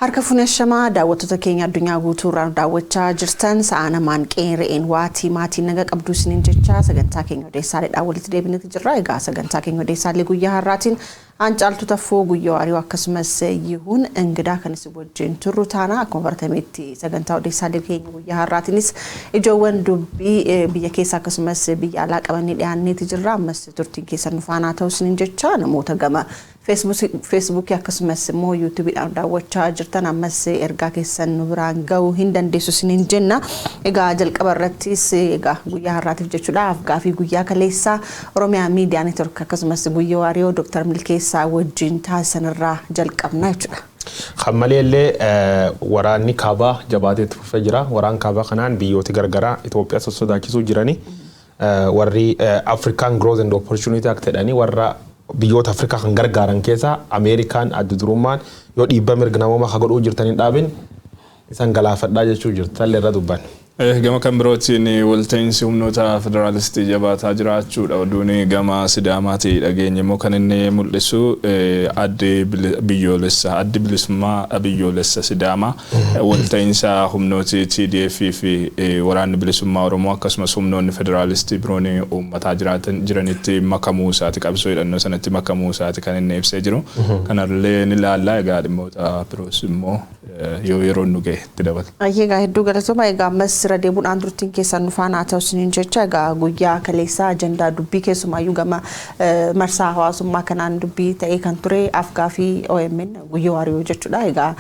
Harka funeeshamaa daawwattoota keenya addunyaa guutuurraa daawwachaa jirtan sa'a namaan qeerreen waatii maatiin naga qabdu isiniin jecha sagantaa keenya Odeessaaleedhaan walitti deebineeti jirra. Egaa sagantaa keenya Odeessaalee guyyaa har'aatiin aancaaltu taffoo guyyaa ari'uu akkasumas yihuun ingidaa kan isin wajjin turru taana akkuma baratametti sagantaa Odeessaalee keenya guyyaa har'aatiinis ijoowwan dubbii biyya keessa akkasumas biyya alaa qabanii dhiyaanneeti jirra. Ammas turtiin keessan nufaanaa ta'u isiniin jecha namoota gama Facebook akkasumas immoo YouTube'dhaan daawwachaa jirtan ammas ergaa keessan nu biraan ga'uu hin dandeessu isiniin jenna. Egaa jalqaba irrattis egaa guyyaa har'aatiif jechuudhaaf gaafii guyyaa kaleessaa Oromiyaa Miidiyaa Neetwork akkasumas guyyaa waariyoo Dr. Milkeessaa wajjin taasisan irraa jalqabna jechuudha. Khamaleellee waraanni kaabaa jabaateetu fufee jira. Waraan kaabaa kanaan biyyoota gargaraa Itoophiyaa sosodaachisuu jirani. Warri African Growth and Opportunity Act jedhanii warra biyyoota Afrikaa kan gargaaran keessa Ameerikaan adda durummaan yoo dhiibbaa mirga namoomaa haa godhuu jirtaniin dhaabin isaan galaafadhaa jechuu jirtu tallee irra dubban. Gama kan birootiin walta'iinsi humnoota federaalistii jabaataa jiraachuudha. Oduun gama Sidaamaatii dhageenya immoo kan inni mul'isu addi bilisummaa biyyoolessa Sidaamaa walta'iinsa humnooti TDF fi waraanni bilisummaa Oromoo akkasumas humnoonni federaalistii biroon uummataa jiranitti makamuu isaati qabsoo hidhannoo sanatti makamuu isaati kan inni ibsee jiru. Kanallee ni ilaallaa egaa dhimmoota biroos immoo yeroo nu ga'e itti dabala. Egaa hedduu galatoomaa egaa ammas sira deebuudhaan turtiin keessan nufaanaa ta'u isiniin jecha egaa guyyaa kaleessaa ajandaa dubbii keessumaayyuu gama marsaa hawaasummaa kanaan dubbii ta'ee kan ture afgaafii OMN guyyaa waariyoo jechuudha. Egaa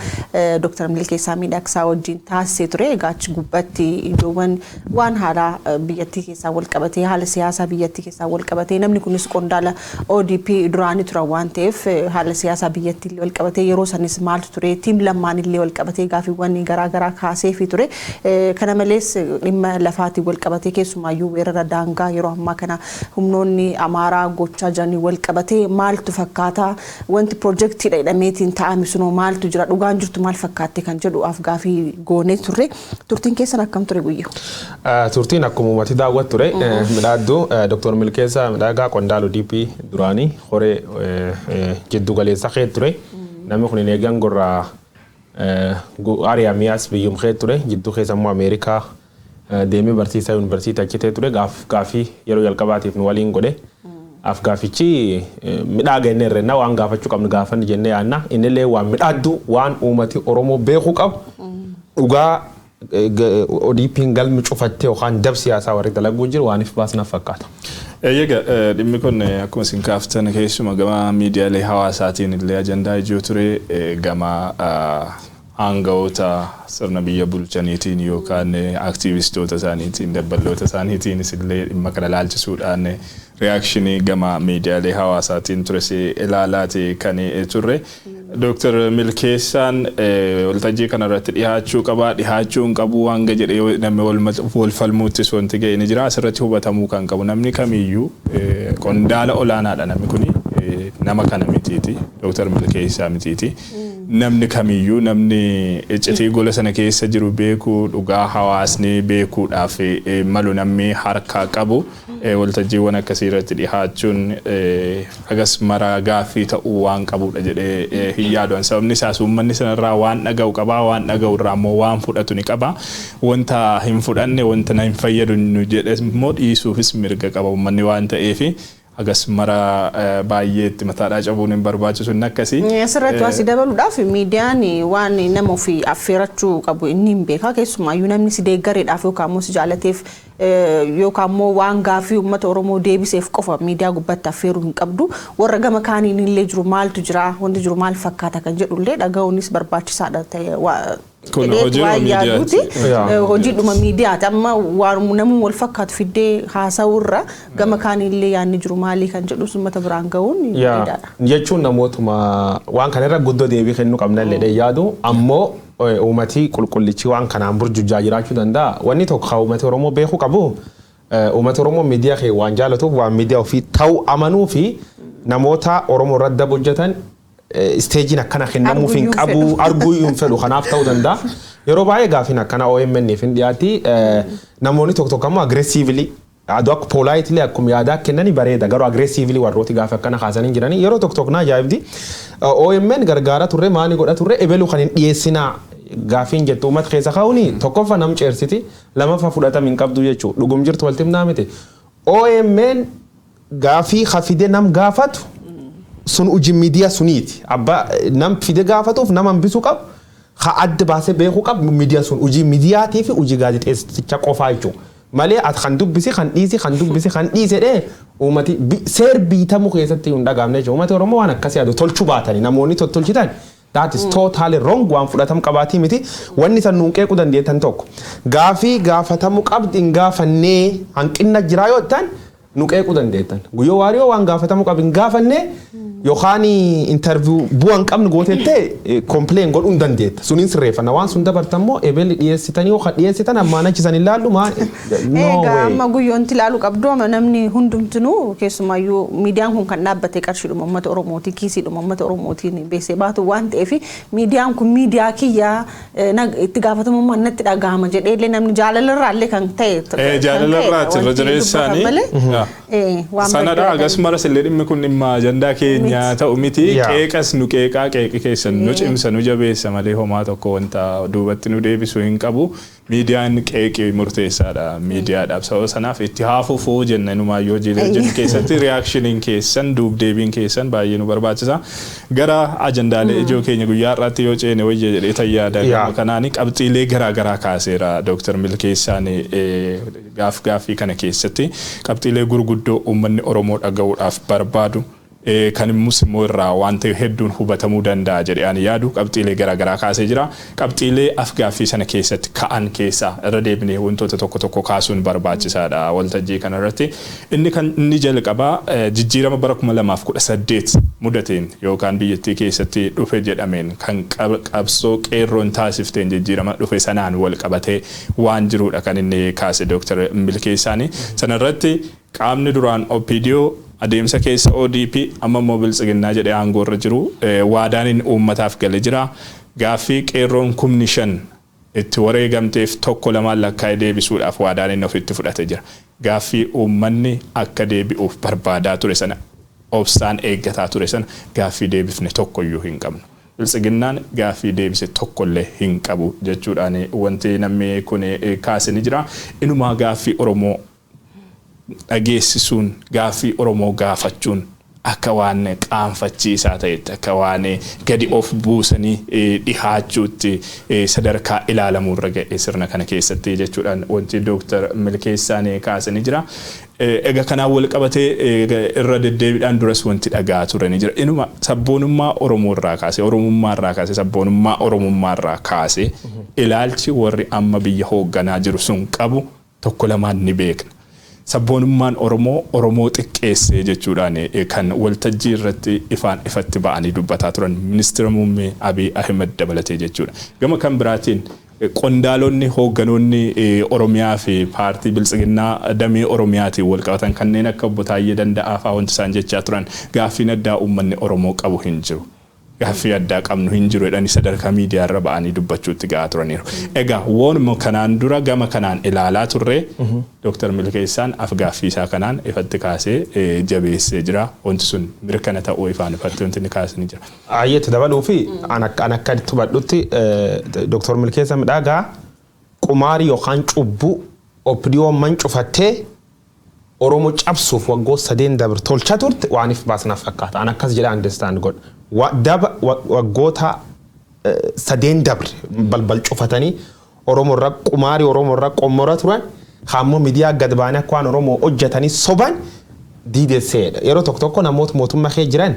Dr. Milkeessaa miidhagsaa wajjin taasisee ture. Egaa achi gubbatti ijoowwan waan haala biyyattii keessaa wal qabatee haala siyaasaa biyyattii keessaa wal qabatee namni kunis qondaala ODP duraanii turan waan ta'eef haala siyaasaa biyyattii wal qabatee yeroo sanis maaltu ture tiim lammaan illee wal qabatee gaafiiwwan garaagaraa kaasee fi ture. Kana malees dhimma lafaatii wal qabatee keessumaayyuu weerara daangaa yeroo ammaa kana humnoonni Amaaraa gochaa jiranii wal qabatee maaltu fakkaata wanti piroojeektiidha jedhameetiin ta'ame sunoo maaltu jira dhugaan jirtu maal fakkaatte kan jedhu afgaafii goonee turre. Turtiin keessan akkam ture guyyoo? Turtiin akkuma uummati daawwatu ture midhaaddu Dr. Milkeessaa midhaagaa qondaala ODP duraanii horee jiddu galeessa kee ture. Namni kun hin eegan gorraa Har'aa miyaas biyyum kee ture jiddu keessa immoo Ameerikaa deemee barsiisaa yuunivarsiitii achitee ture gaafii yeroo jalqabaatiif nu waliin godhe. Afgaafichi midhaaga inni irreenna waan gaafachuu qabnu gaafanni jennee yaadna. Innillee waan midhaaddu waan uummati Oromoo beekuu qabu dhugaa ODP'n galmi cufattee yookaan dab siyaasaa warri dalaguu jiru waaniif baasnaaf fakkaata. Egaa dhimmi kun akkuma isin kaaftan keessuma gama miidiyaalee hawaasaatiin illee ajandaa ijoo ture gama aangawoota sirna biyya bulchaniitiin yookaan aktiivistoota isaaniitiin dabballoota isaaniitiin illee dhimma kana ilaalchisuudhaan reakshinii gama miidiyaalee hawaasaatiin ture ilaalaati kan turre. Dr. Milkeessaan waltajjii kanarratti dhiyaachuu hin qabu waan jedhee namni wal falmuuttis wanti ga'e ni jira. Asirratti hubatamuu kan qabu namni kamiyyuu qondaala olaanaadha namni kuni nama kana mitiiti Dr. Milkeessaa mitiiti. Namni kamiyyuu namni iccitii gola sana keessa jiru beekuu dhugaa hawaasni beekuudhaaf malu namni harkaa qabu waltajjiiwwan akkasii irratti dhiyaachuun hagas mara gaaffii ta'uu waan qabudha jedhee hin yaaduun sababni isaas uummanni sanarraa waan dhaga'u qabaa waan dhaga'u irraa immoo waan fudhatu ni qaba wanta hin fudhanne wanta hin fayyadu jedhe immoo dhiisuufis mirga qaba uummanni waan ta'eef agas mara baay'eetti mataadhaa cabuun hin barbaachisu inni akkasii. Asirratti waan si dabaluudhaaf miidiyaan waan nama ofii affeerachuu qabu inni hin beeka keessumaayyuu namni si deeggareedhaaf yookaan immoo si jaalateef yookaan immoo waan gaafii uummata Oromoo deebiseef qofa miidiyaa gubbatti affeeruu hin qabdu warra gama kaaniin illee jiru maaltu jira wanti jiru maal fakkaata kan jedhu illee dhaga'uunis barbaachisaadha ta'e. Kun hojiidhuma hojiidhuma miidiyaati amma waan namni wal fakkaatu fiddee haasa'uurra gama kaanillee yaanni jiru maalii kan jedhu uummata biraan ga'uun miidhaadha. Jechuun namootuma waan kanarra guddoo deebii kennuu qabna illee yaadu ammoo uummati qulqullichi waan kanaan burjujjaa jiraachuu danda'a. Wanni tokko uummati Oromoo beekuu qabu uummati Oromoo miidiyaa kee waan jaalatuuf waan miidiyaa ofii ta'uu amanuu fi namoota Oromoo irratti hojjetan stage akkana kennamuuf hin qabu arguu hin fedhu kanaaf ta'uu danda'a. Yeroo baay'ee gaafin akkana OMN fin dhiyaati namoonni tokko tokko ammoo aggressively aduu akka politely akkuma yaadaa kennani bareeda garuu aggressively warrooti gaafa akkana kaasanii jiranii yeroo tokko naa jaa'ibdi OMN gargaara turre maani godha turre ebelu kan hin dhiyeessinaa gaafiin jettu uummata keessa kaa'uuni tokkoffa nam ceersiti lamaffa fudhatama hin qabdu jechuudha dhugum jirtu walti himnaa miti OMN gaafii hafide nam gaafatu sun uji miidiyaa suniiti abba nam fide gaafatuuf nam hambisuu qabu ha adda baasee beekuu qabu miidiyaa sun uji miidiyaatii fi uji gaazexeessicha qofaa jechuudha. Malee at kan dubbisi kan dhiise dhee uummati seer biitamu keessatti hin dhagaamne jechuudha. Uummati Oromoo waan akkasii yaadu tolchuu baatanii namoonni tolchitan that is totally wrong waan fudhatamu qabaatii miti wanni san nuun qeequu dandeettan tokko gaafii gaafatamuu qabdi hin gaafannee hanqina jiraa yoo ta'an nu qeequu dandeettan guyyoo waariyoo waan gaafatamuu qabdi hin gaafannee yookaan interview bu'aan qabnu gootettee complain godhuun dandeetta suniin sirreeffanna waan sun dabartammoo ebelli dhiyeessitanii yookaan dhiyeessitan ammaan achisan ilaallu maa egaa amma guyyoonti ilaalu qabdu amma namni hundumtinuu keessumayyuu miidiyaan kun kan dhaabbate qarshiidhuma uummata Oromootii kiisiidhuma uummata Oromootiin beesee baatu waan ta'eef miidiyaan kun miidiyaa kiyyaa itti gaafatamummaa natti dhagahama jedheellee namni jaalalarraallee kan ta'e jaalalarraatti irra jireessaanii sanadhaa akkasumas illee dhimmi kun dhimma ajandaa keenya ta'u miti qeeqas nu qeeqaa qeeqi keessan nu cimsa nu jabeessa malee homaa tokko wanta duubatti nu deebisuu hin qabu miidiyaan qeeqii murteessaadha miidiyaadhaaf sababa sanaaf itti haafuufoo jenna numaayyoo jireenya keessatti reaakshiniin keessan duubdeebiin keessan baay'ee nu barbaachisa gara ajandaalee ijoo keenya guyyaa irratti yoo ceene wayya jedhee tayyaada kanaani qabxiilee garaa kaaseera Dr. Milkeessaan gaaffii kana keessatti qabxiilee gurguddoo uummanni Oromoo dhaga'uudhaaf barbaadu kan immoo irraa waan ta'e hedduun hubatamuu danda'a jedhee ani yaadu qabxiilee garaa kaasee jira qabxiilee gaaffii sana keessatti ka'an keessa irra deebinee wantoota tokko kaasuun barbaachisaadha waltajjii kana irratti inni jalqabaa jijjiirama bara 2018 mudateen yookaan biyyattii keessatti dhufe jedhameen kan qabsoo qeerroon taasifteen jijjiirama dhufe sanaan wal qabatee waan jiruudha kan inni kaase Dr. Milkeessaanii sanarratti qaamni duraan OPDO adeemsa keessa ODP amma mobilisiginnaa jedhee aangoo irra jiru waadaan uummataaf gale jira gaaffii qeerroon 5,000 itti wareegamteef tokko lamaan lakkaa'ee deebisuudhaaf waadaan inni ofitti fudhate jira gaaffii uummanni akka deebi'uuf barbaadaa ture sana obsaan eeggataa ture sana gaaffii deebifne tokkoyyuu hin qabnu bilisiginnaan gaaffii deebise tokkollee hin qabu jechuudhaan wanti namni kun kaase ni jira inumaa gaaffii Oromoo dhageessisuun gaaffii Oromoo gaafachuun akka waan qaanfachiisaa ta'etti akka waan gadi of buusanii dhihaachuutti sadarkaa ilaalamuu irra ga'e sirna kana keessatti jechuudhaan wanti Dr. Milkeessaan kaasanii jira. Egaa kanaan wal qabatee irra deddeebiidhaan duras wanti dhagaa turanii jira. Inuma sabboonummaa Oromoo irraa kaasee Oromummaa irraa kaasee sabboonummaa Oromummaa irraa kaasee ilaalchi warri amma biyya hoogganaa jiru sun qabu tokko lamaan ni beekna. Sabboonummaan Oromoo xiqqeessee jechuudhaan kan waltajjii irratti ifatti ba'anii dubbataa turan ministeera muummee Abiy Ahmed dabalatee jechuudha. Gama kan biraatiin qondaalonni hoogganoonni Oromiyaa fi paartii bilisiginnaa damee Oromiyaatiin wal qabatan kanneen akka obbo Taayyee Danda'aa fa'aa wanti isaan jechaa turan gaaffiin addaa uummanni Oromoo qabu hin jiru. Gaaffii addaa qabnu hin jiru jedhanii sadarkaa miidiyaa irra ba'anii dubbachuutti ga'aa turaniiru. Egaa waanuma kanaan dura gama kanaan ilaalaa turre Dr. Milkeessaan gaaffii isaa kanaan ifatti kaasee jabeessee jira. Wanti sun mirkana ta'uu ifaan ifatti wanti inni kaasanii jira. Ayyeetti dabaluu fi an akka hubadhutti Dr. Milkeessaan midhaagaa qumaarii yookaan cubbuu OPDO man cufattee Oromoo cabsuuf waggoota 3 dabre tolchaa turte waaniif baasnaaf fakkaata. An akkas jedhaa understand godha. Waggoota 3 dabre balbal cufatanii Oromoo irra qumaarii Oromoo irra qommora turan hamma miidiyaa gad baanee akka waan Oromoo hojjetanii soban diideesseedha. Yeroo tokko namoota mootummaa kee jiran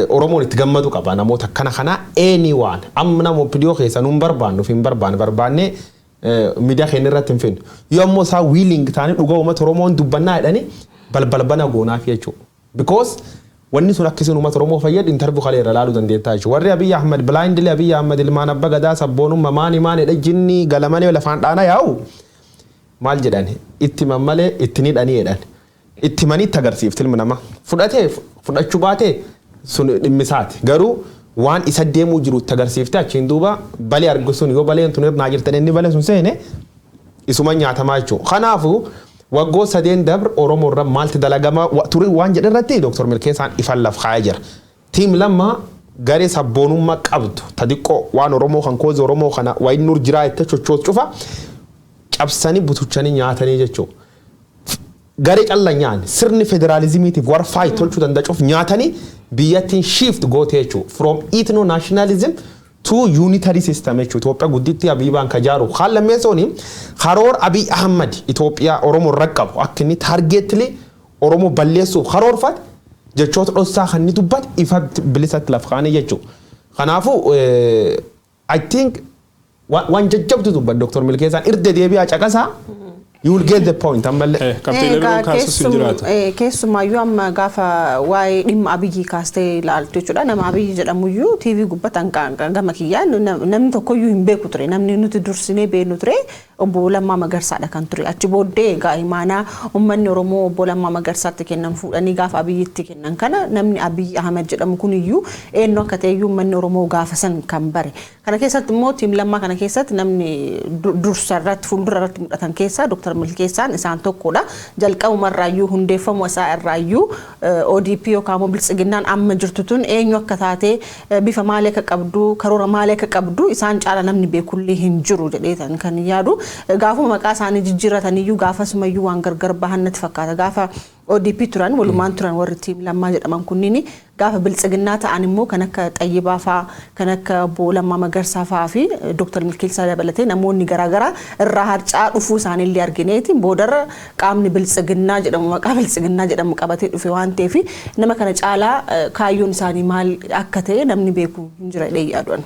Oromoon itti gammadu qaba. Namoota kana anyone amma nama OPDO keessa nuun barbaanne miidiyaa keenya irratti hin finne. Yoo ammoo isaa willing taanii dhugaa uummata Oromoon dubbannaa jedhanii balbal bana goonaaf jechuudha. Because wanni sun akkasiin uummata Oromoo fayyadu interview kalee irra laaluu dandeettaa jechuudha. Warri Abiy Ahmed blindly Abiy Ahmed ilmaan abbaa gadaa sabboonummaa maani jinni galamanii lafaan dhaana yaa'u maal jedhan itti mammalee itti ni dhanii jedhan. Itti manii itti agarsiifti ilmi namaa fudhachuu baatee sun dhimmisaati. Garuu waan isa deemuu jiru itti agarsiifte achiin duuba balee argu sun yoo baleen tun irraa jirtan inni balee sun seene isuma nyaatamaa jechuudha. Kanaafuu Waggoo sadeen dabr Oromoo irra maalti dalagama turii waan jedharratti Dr. Milkeessaan ifan laf kaa'ee jira. Tiim lama garee sabboonummaa qabdu tadiqqoo waan Oromoo kan koozi Oromoo kana wayin nur jiraa itti chochoos cufa cabsanii butuchanii nyaatanii jechuudha. Garee calla nyaan sirni federaalizimiitiif war faayit tolchuu danda'uuf nyaatanii biyyattiin shift gootee jechuudha. From ethno nationalism to unitary system jechuudha. Itoophiyaa gudditti Abiibaan kajaaru haala meesooni karoor Abiy Ahmad Itoophiyaa Oromoo raqqabu akka inni targeetli Oromoo balleessuuf karoorfate jechoota dhossaa kan inni dubbate ifa bilisatti laf kaa'anii jechuudha. Kanaafuu I think waan jajjabdu dubbat Dr. Milkeessaan irra deebi'aa caqasaa. You will get the point. Keessumayyuu amma gaafa waa'ee dhimma Abiyyi kaastee ilaaltu jechuudha. Nama Abiyyi jedhamuyyuu TV gubbatan gama kiyyaan namni tokkoyyuu hin beeku ture. Namni nuti dursinee beeknu ture obbo Lammaa Magarsaadha kan ture. Achi booddee egaa imaanaa uummanni Oromoo obbo Lammaa Magarsaatti kennan fuudhanii gaafa Abiyyitti kennan kana namni Abiyyi Ahmed jedhamu kuniyyuu eenyu akka ta'eyyuu uummanni Oromoo gaafa san kan bare. Kana keessatti immoo tiim Lammaa kana keessatti namni dursarratti fuuldurarratti mul'atan keessaa Dr. Milkeessaan isaan tokkodha. Jalqabumarraayyuu hundeeffamu isaa irraayyuu ODP yookaan Biltsiginnaan amma jirtu tun eenyu akka taate bifa maalii akka qabdu karoora maalii akka qabdu isaan caala namni beekullee hin jiru jedheetan kan yaadu. Gaafuma maqaa isaanii jijjiirataniyyuu gaafasumayyuu waan gargar bahan natti fakkaata. Gaafa ODP turan walumaan turan warri tiim Lammaa jedhaman kunniin gaafa Biltsiginnaa ta'an immoo kan akka Xayyibaa fa'aa kan akka obbo Lammaa Magarsaa fa'aa fi Dr. Milkeessaa dabalatee namoonni garaagaraa irraa harcaa dhufuu isaaniillee argineeti. Boodarra qaamni Biltsiginnaa jedhamu maqaa Biltsiginnaa jedhamu qabatee dhufe waan ta'eef nama kana caalaa kaayyoon isaanii maal akka ta'e namni beeku hin jira dheeyyaadhaan.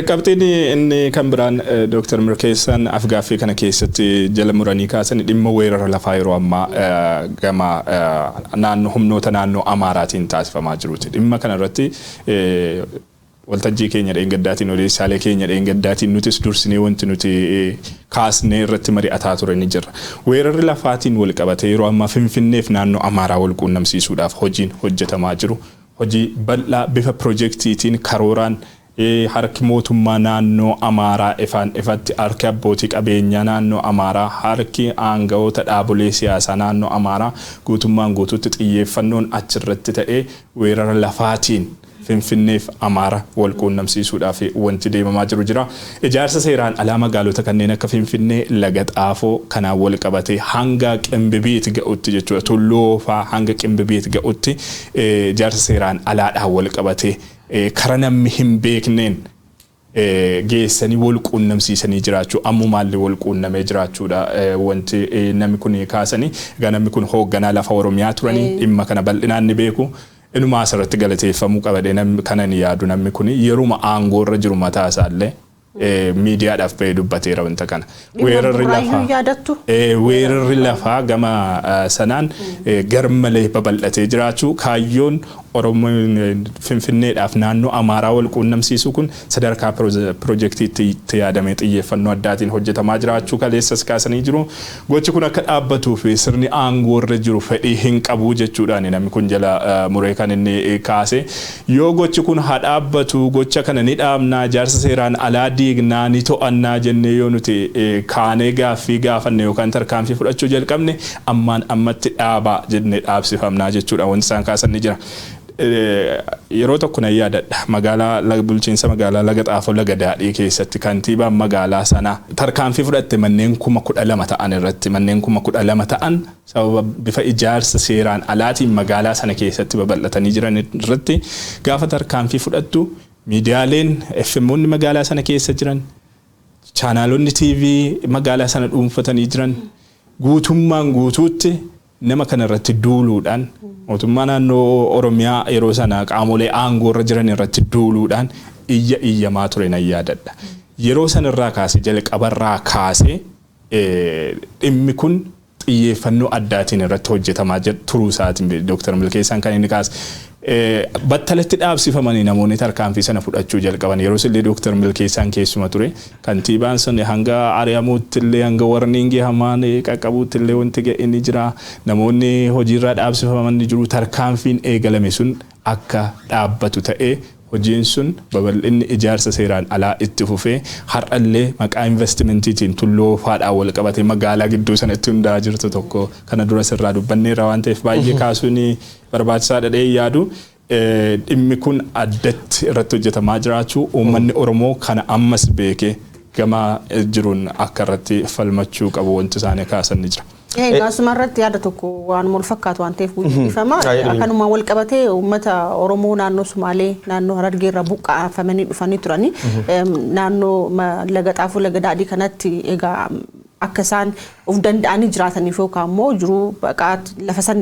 Qabxiin inni kan biraan Dr. Milkeessaan afgaaffii kana keessatti jala muranii kaasan dhimma weerara lafaa yeroo ammaa gama naannoo humnoota naannoo Amaaraatiin taasifamaa jiruuti. Dhimma kana irratti waltajjii keenya dheengaddaatiin odeessaalee keenya dheengaddaatiin nutis dursinee wanti nuti kaasnee irratti mari'ataa ture ni jira. Weerarri lafaatiin wal qabatee yeroo ammaa Finfinneef naannoo Amaaraa wal quunnamsiisuudhaaf hojiin hojjetamaa jiru. Hojii bal'aa bifa piroojeektiitiin karooraan harki mootummaa naannoo Amaaraa ifatti harki abbootii qabeenyaa naannoo Amaaraa harki aangawoota dhaabolee siyaasaa naannoo Amaaraa guutummaan guutuutti xiyyeeffannoon achirratti ta'ee weerara lafaatiin Finfinneef Amaara wal quunnamsiisuudhaaf wanti deemamaa jiru jira. Ijaarsa seeraan alaa magaalota kanneen akka Finfinnee Laga Xaafoo kanaan wal qabatee hanga Qimbibiitti ga'utti jechuudha. Tulloofaa hanga Qimbibiitti ga'utti ijaarsa seeraan alaadhaan wal qabatee kara namni hin beekneen geessanii wal quunnamsiisanii jiraachuu ammumaallee wal quunnamee jiraachuudha wanti namni kun kaasanii egaa namni kun hoogganaa lafa Oromiyaa turanii dhimma kana bal'inaan ni beeku. Inuma asirratti galateeffamuu qabadee namni kana ni yaadu namni kun yeruma aangoo irra jiru mataa isaallee miidiyaadhaaf bahee dubbateera wanta kana. Weerarri lafaa gama sanaan garmalee babal'atee jiraachuu kaayyoon Oromoo Finfinneedhaaf naannoo Amaaraa wal quunnamsiisu kun sadarkaa piroojeektiitti yaadamee xiyyeeffannoo addaatiin hojjetamaa jiraachuu kaleessas kaasanii jiru. Gochi kun akka dhaabbatuu fi sirni aangoo irra jiru fedhii hin qabu jechuudhaan namni kun jala muree kan inni kaase. Yoo gochi kun haa dhaabbatu gocha kana ni dhaabnaa ijaarsa seeraan alaa diignaa ni to'annaa jennee yoo nuti kaanee gaaffii gaafanne yookaan tarkaanfii fudhachuu jalqabne ammaan ammatti dhaabaa jennee dhaabsifamnaa jechuudha wanti isaan kaasan ni jira. Yeroo tokko na yaadadha magaalaa bulchiinsa magaalaa Laga Xaafoo Laga Daadhii keessatti kantiibaan magaalaa sanaa tarkaanfii fudhatte manneen 12,000 ta'an irratti manneen 12,000 ta'an sababa bifa ijaarsa seeraan alaatiin magaalaa sana keessatti babal'atanii jiran irratti gaafa tarkaanfii fudhattu miidiyaaleen FM'oonni magaalaa sana keessa jiran chaanaalonni TV magaalaa sana dhuunfatanii jiran guutummaan guutuutti nama kana irratti duuluudhaan mootummaa naannoo Oromiyaa yeroo sana qaamolee aangoo irra jiran irratti duuluudhaan iyyamaa ture na yaadadha. Yeroo sana irraa kaasee jalqabarraa kaasee dhimmi kun xiyyeeffannoo addaatiin irratti hojjetamaa turuu isaatiin Dr. Milkeessaan kan inni kaase. Battalatti dhaabsifamanii namoonni tarkaanfii sana fudhachuu jalqaban yeroo sillee Dr. Milkeessaan keessuma ture kantiibaan sun hanga ari'amuutti illee hanga warniingii hamaan qaqqabuutti illee wanti ga'e ni jira namoonni hojiirraa dhaabsifamanii jiru tarkaanfiin eegalame sun akka dhaabbatu ta'ee hojiin sun babal'inni ijaarsa seeraan alaa itti fufee har'allee maqaa investimentiitiin tulloo faadhaa wal qabatee magaalaa gidduu sanatti hundaa jirtu tokko kana dura sirraa dubbanneerra waan ta'eef baay'ee kaasuun barbaachisaadha jedhee yaadu. Dhimmi kun addatti irratti hojjetamaa jiraachuu uummanni Oromoo kana ammas beekee gama jiruun akka irratti falmachuu qabu wanti isaanii kaasan ni jira. Gaasuma irratti yaada tokko waan wal fakkaatu waan ta'eef guddifama akkanuma wal qabatee uummata Oromoo naannoo Sumaalee naannoo Harargee irraa buqqaafamanii dhufanii turani naannoo laga Xaafuu laga Daadhii kanatti egaa akka isaan of danda'anii jiraataniif yookaan immoo jiruu baqaat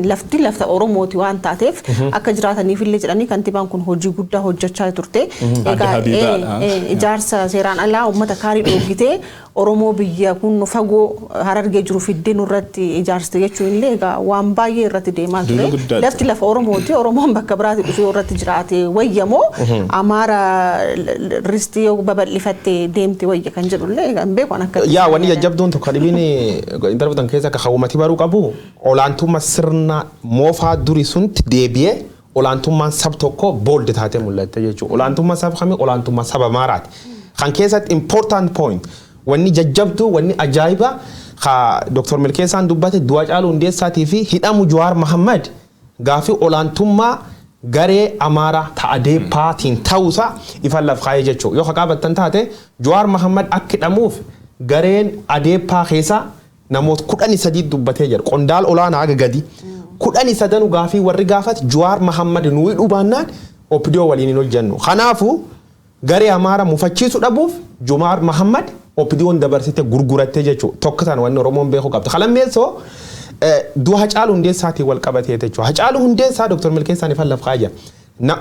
lafta Oromooti waan taateef akka jiraataniif illee jedhanii kantiibaan kun hojii guddaa hojjechaa turte. Egaa ijaarsa seeraan alaa uummata kaarii dhoogitee Oromoo biyya kun fagoo Harargee jiru fiddeen irratti ijaarsite jechuun illee egaa waan baay'ee irratti deemaa ture. Lafti lafa Oromooti Oromoon bakka biraatti dhufee irratti jiraate wayyamoo Amaara ristii babal'ifattee deemte wayya kan jedhu illee egaa beeku akka yaa wanni jajjabduun tokko dhibini intervitan keessa ka hawumati baruu qabu olaantummaa sirna moofaa duri sunti deebi'ee olaantummaan sab tokko bold taatee mul'atte jechuudha. Olaantummaa sab kamii olaantummaa saba Amaaraati. Kan keessatti important point wanni jajjabduu wanni ajaa'iba ka Dr. Milkeessaan dubbate du'a Caaluu Hundeessaatii fi hidhamu Jawaar Mohammad gaafii olaantummaa garee Amaaraa ta'adee paatiin ta'uusaa ifan laf kaayee jechuudha. Yoo haqaabattan taate Jawaar Mohammad akka hidhamuuf gareen adeepaa keessa namoota 13 dubbatee jira. Qondaal olaanaa haga gadi 13 gaafii warri gaafate Jawaar Mohammad nuyi dhubaannaan opidiyoo waliin hin hojjennu. Kanaafuu garee Amaaraa mufachiisuu dhabuuf Jawaar Mohammad opidiyoon dabarsite gurgurattee jechuudha. Tokkotaan wanni Oromoon beekuu qabdu. Kalammeessoo du'a Hacaaluu Hundeessaatiin wal qabatee jechuudha. Hacaaluu Hundeessaa Dr. Milkeessaan ifan laf kaayee na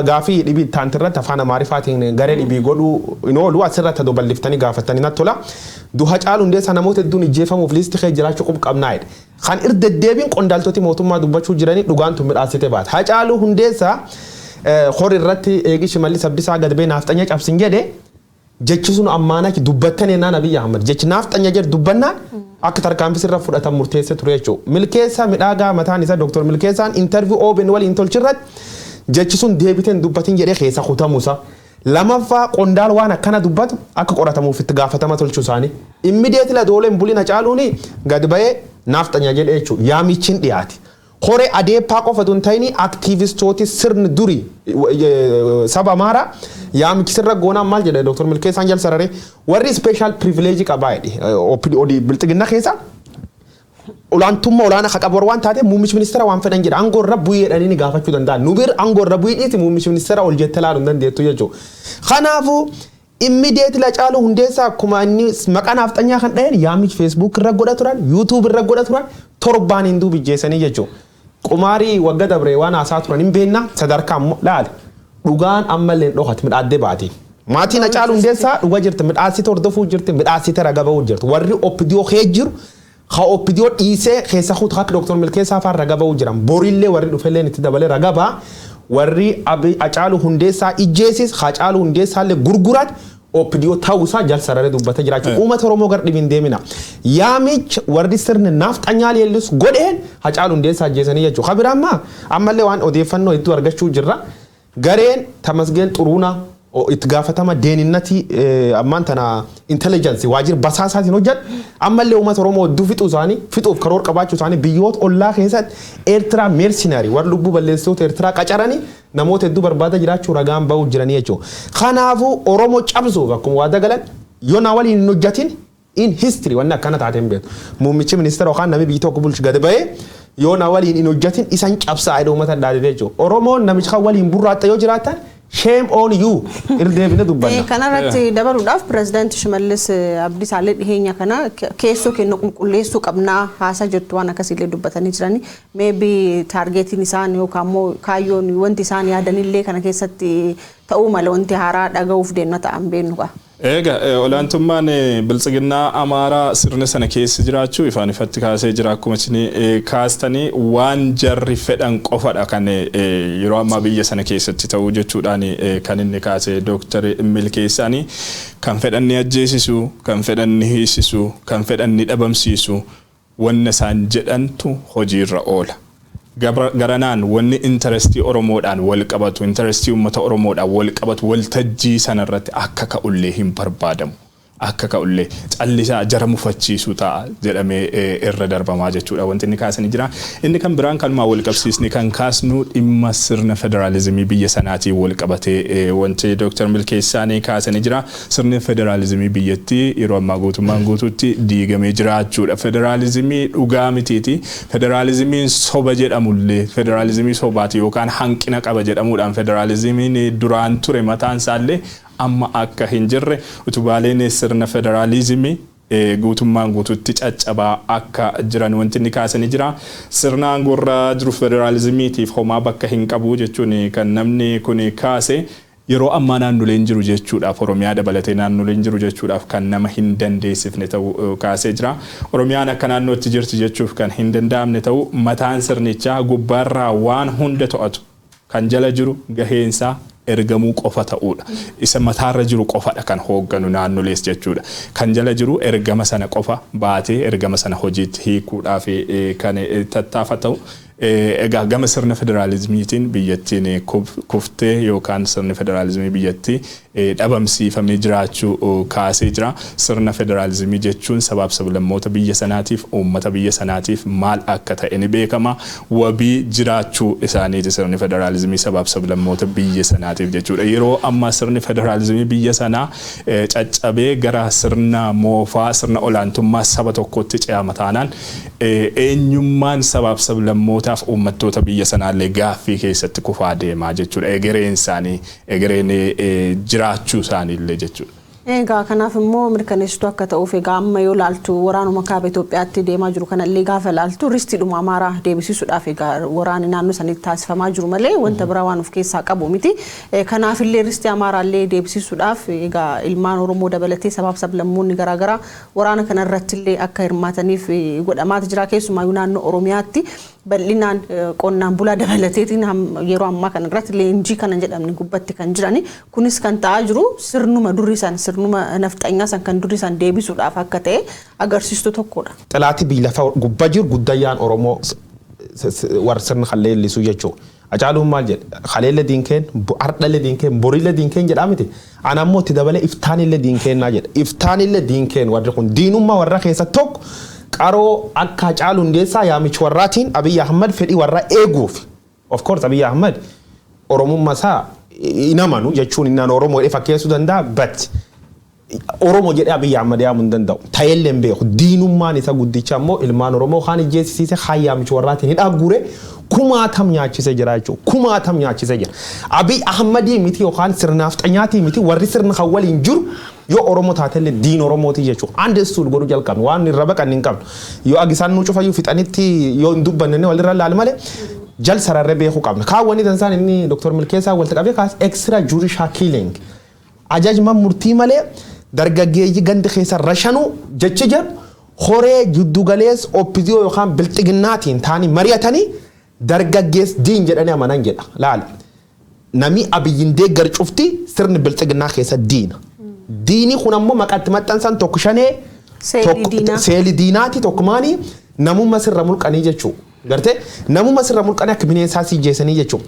gaafii dhibii taantirratti afaan Amaariffaatiin garee dhibii godhuu hin oolu asirratti doballiftanii gaafatanii natti tola. Du'a Hacaaluu Hundeessaa namoota hedduun ijjeefamuuf liistii kee jiraachuu qabnaa'edha. Kan irra-deddeebiin qondaaltoti mootummaa dubbachuu jiranii dhugaantu midhaasite baata. Hacaaluu Hundeessaa hori irratti eegi Shimallis Abdiisaa gad ba'ee naaftanya cabsin jedhe jechi sun ammaana ki dubbattan ennaan Abiy Ahmed jechi naaftanya jedhe dubbannaan akka tarkaanfii irra fudhatan murteessee ture jechuudha. Milkeessaa midhaagaa mataan isaa Dr. Milkeessaan interview OMN waliin tolchirratti jechi sun deebiteen dubbatin jedhee keessa kutamuusa. Lamaffaa qondaal waan akkana dubbatu akka qoratamuuf itti gaafatama tolchuu isaanii. Immediately dooleen bulina Caaluuni gad ba'ee naaftanya jedhe jechuudha. Yaamichiin dhiyaate. Hore adeepaa qofa tun ta'ini aktiivistooti sirni duri saba Amaaraa yaamichi sirra goonaan maal jedhe Dr. Milkeessaan jal sararee warri special privilege qabaa jedhe OPD bilxiginna keessa olaantummaa olaanaa ka qabu waan taate muummichi ministeera waan fedhan jedha aangoo irra bu'ee jedhanii ni gaafachuu danda'an. Nu bir aangoo irra bu'ee dhiisi muummichi ministeera ol jettee ilaaluu hin dandeettu jechuudha. Kanaafuu immediately Hacaaluu Hundeessaa akkuma inni maqaa naaftanya kan dhaheen yaamichi Facebook irra godha turan YouTube irra godha turan torbaan hin duubijjeessanii jechuudha. Qumaarii wagga dabree waan haasaa turan hin beekna sadarkaa laale dhugaan ammallee dhokate midhaaddee baate. Maatiin Hacaaluu Hundeessaa dhuga jirti midhaasite hordofuu jirti midhaasite raga ba'uu jirti. Warri opidiyoo kee jiru ha opidiyoo dhiisee keessa kutu akka Dr. Milkeessaa fa'aa raga ba'uu jiran. Borillee warri dhufellee itti dabalee raga ba'a. Warri Hacaaluu Hundeessaa ijjeesis Hacaaluu Hundeessaallee gurgurat opidiyoo ta'uusaa jal sararee dubbatee jiraachuu uummata Oromoo gar dhibiin deemina. Yaamichi warri sirni naaftanya leellis godheen Hacaaluu Hundeessaa ajjeesanii jechuudha. Kabiraammaa ammallee waan odeeffannoo hedduu argachuu jirra. Gareen Tamasgeen Xuruunaa itti gaafatama deeninnatii ammaan tana intelligence waajjira basaasaatiin hojjetu ammallee uummata Oromoo hedduu fixuuf karoora qabaachuu isaanii biyyoota ollaa keessatti Eertiraa mercenary warra lubbuu balleessitoota Eertiraa qacaranii namoota hedduu barbaada jiraachuu ragaan ba'uu jiranii jechuudha. Kanaafuu Oromoo cabsuuf akkuma waa dagalan yoo na waliin hin hojjetin in history wanni akkana taateen beeku. Muummichi ministeera yookaan namni biyyi tokko bulchu gad ba'ee yoo na waliin hin hojjetin isan cabsaa jedhu uummata dhaadhee jechuudha. Oromoon namicha kan waliin burraaxa yoo jiraatan shame on you irdeebine dubbanna. Kanarratti dabaluudhaaf pirezidaanti Shimallis Abdiisaalee dhiheenya kana keessoo kennu qulqulleessuu qabnaa haasaa jirtu waan akkasiillee dubbatanii jiranii maybe taargeetiin isaan yookaan immoo kaayyoon wanti isaan yaadanillee kana keessatti ta'uu mala wanti haaraa dhaga'uuf deemna ta'an beennuqa. Egaa olaantummaan biltsiginnaa Amaaraa sirna sana keessa jiraachuu ifaan ifatti kaasee jira akkuma isin kaastanii waan jarri fedhan qofadha kan yeroo ammaa biyya sana keessatti ta'uu jechuudhaan kan inni kaasee Dr. Milkeessaanii kan fedhan ni ajjeesisu, kan fedhan ni hiisisu, kan fedhan ni dhabamsiisu wanna isaan jedhantu hojiirra oola. garanaan wanni interestii Oromoodhaan wal qabatu interestii uummata Oromoodhaan wal qabatu waltajjii sanarratti akka ka'ullee hin barbaadamu. Akka ka'ullee callisaa jara mufachiisu ta'a jedhamee irra darbamaa jechuudha. Wanti inni kaasanii jira. Inni kan biraan kalmaa wal qabsiisni kan kaasnu dhimma sirna federaalizimii biyya sanaatii wal qabatee wanti Dr. Milkeessaan kaasanii jira. Sirni federaalizimii biyyattii yeroo ammaa guutummaan guutuutti diigamee jiraachuudha. Federaalizimii dhugaa mitiiti. Federaalizimiin soba jedhamullee federaalizimii sobaati yookaan hanqina qaba jedhamuudhaan federaalizimiin duraan ture mataan isaallee amma akka hin jirre utubaaleen sirna federaalizimii guutummaan guutuutti caccabaa akka jiran wanti inni kaasanii jira. Sirna aangorra jiru federaalizimiitiif homaa bakka hin qabu jechuun kan namni kun kaase yeroo ammaa naannoleen jiru jechuudhaaf Oromiyaa dabalatee naannoleen jiru jechuudhaaf kan nama hin dandeessifne ta'uu kaasee jira. Oromiyaan akka naannootti jirti jechuuf kan hin danda'amne ta'uu mataan sirnichaa gubbaarraa waan hunda to'atu kan jala jiru gaheensaa ergamuu qofa ta'uudha. Isa mataarra jiru qofadha kan hoogganu naannolees jechuudha. Kan jala jiru ergama sana qofa baatee ergama sana hojiitti hiikuudhaaf kan tattaafatu. Egaa gama sirna federaalizimiitiin biyyattiin kuftee yookaan sirni federaalizimii biyyattii dhabamsiifamee jiraachuu kaasee jira. Sirna federaalizimii jechuun sabaaf sablammoota biyya sanaatiif uummata biyya sanaatiif maal akka ta'e ni beekama. Wabii jiraachuu isaaniiti sirni federaalizimii sabaaf sablammoota biyya sanaatiif jechuudha. Yeroo amma sirni federaalizimii biyya sanaa caccabee gara sirna moofaa sirna olaantummaa saba tokkotti ce'ama taanaan eenyummaan sabaaf sablammoota uummattoota biyya sanaallee gaaffii keessatti kufaa deemaa jechuudha. Egereen isaanii egereen jiraachuu isaaniillee jechuudha. Egaa kanaaf immoo mirkaneessituu akka ta'uuf egaa amma yoo laaltu waraanuma kaaba Itoophiyaatti deemaa jiru kanallee gaafa laaltu ristiidhuma Amaaraa deebisisuudhaaf egaa waraanni naannoo sanitti taasifamaa jiru malee wanta biraa waan of keessaa qabu miti. Kanaaf illee ristii Amaaraallee deebisisuudhaaf egaa ilmaan Oromoo dabalatee sabaaf sablammoonni garaagaraa waraana kanarratti illee akka hirmaataniif godhamaa jira keessumaa naannoo Oromiyaatti. Bal'inaan qonnaan bulaa dabalateetiin yeroo ammaa kana irratti leenjii kana jedhamni gubbatti kan jirani kunis kan ta'aa jiru sirnuma durrisan sirnuma nafxanyaa san kan durrisan deebisuudhaaf akka ta'e agarsiistu tokkodha. Xalaati biilafa gubbaa jiru guddayyaan Oromoo war sirna halleellisuu jechuudha. Ajaaluun maal jedha haleella diinkeen ardhalle diinkeen boriilla diinkeen jedhaa miti. Ana ammoo itti dabalee iftaanille diinkeenaa jedha. Iftaanille diinkeen warri kun diinummaa warra keessa tokko Qaroo akka caalu hundeessaa yaamichi warraatiin Abiy Ahmed fedhii warra eeguuf. Of course Abiy Ahmed Oromummaa isaa inamanu jechuun innaan Oromoo jedhee fakkeessuu danda'a but Oromoo jedhee Abiy Ahmed yaamuu hin danda'u. Ta'ellee hin beeku. Diinummaan isa guddicha immoo ilmaan Oromoo kaan ijjeessisiise haan yaamichi warraatiin hidhaa guure kumaatam nyaachise jira jechuudha. Kumaatam nyaachise jira. Abiy Ahmedii miti yookaan sirnaaf xanyaatii miti warri sirna kan waliin jiru yoo Oromoo taatelle diin Oromooti jechuudha. Andeessuun godhu jalqabnu waan irra baqan hin qabnu. Yoo agisaan nu cufayyuu fixanitti yoo hin dubbanne walirra laal malee jal sararree beekuu qabna. Kaawwanii tansaan inni Dr. Milkeessaa walitti qabee kaas extra judicial killing. Ajajman murtii malee dargaggeeyyi gandi keessa rashanuu jechi jedhu horee jiddugalees oppiziyoo yookaan bilxiginnaatiin taanii mari'atanii dargaggees diin jedhanii amanan jedha. Laala. Nami abiyyin deeggar cufti sirni bilxiginnaa keessa diina. Diini kun ammoo maqatti maxxansan tokko shanee seeli diinaati tokko maanii namummaa sirra mulqanii jechuudha. Gartee namummaa sirra mulqanii akka bineensaa si jeesanii jechuudha.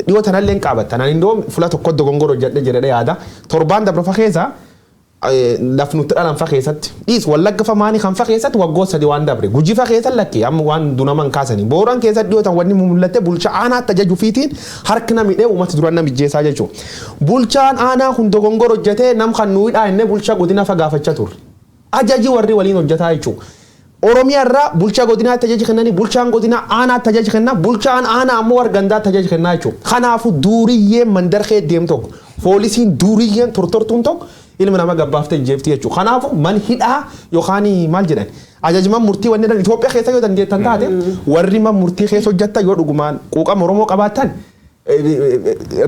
Dhiyoo tanallee hin qaabatan. Ani indoo fula tokko dogongoro jedhee yaada. Torbaan dabra keessa lafnutti dhalan keessatti dhiis wallagga famaanii kan keessatti waggoota sadii waan dabre gujii keessatti lakkee amma waan dunaman kaasanii booran keessatti dhiyootan wanni mul'atte bulchaa aanaa tajaju fiitiin harki namidhee uummata duraan namijjeessaa jechuudha. Bulchaan aanaa kun dogongoro hojjetee nam kan nuyiidhaa inni bulchaa godina fagaafachaa turre. Ajaji warri waliin hojjetaa jechuudha. Oromiyaa irraa bulchaa godinaa tajaajila kennanii bulchaan godinaa aanaa tajaajila kennaa bulchaan aanaa ammoo wargandaa tajaajila kennaa jechuudha. Kanaafuu duuriyyee mandarqee deemu tokko poolisiin duuriyyeen tortortuun tokko ilma nama gabbaaftee jeefti jechuudha. Kanaafuu man hidhaa yookaan maal jedhan ajajman murtii wanni dhan Itoophiyaa keessa yoo dandeettan taate warri man murtii keessa hojjetta yoo dhugumaan quuqama Oromoo qabaatan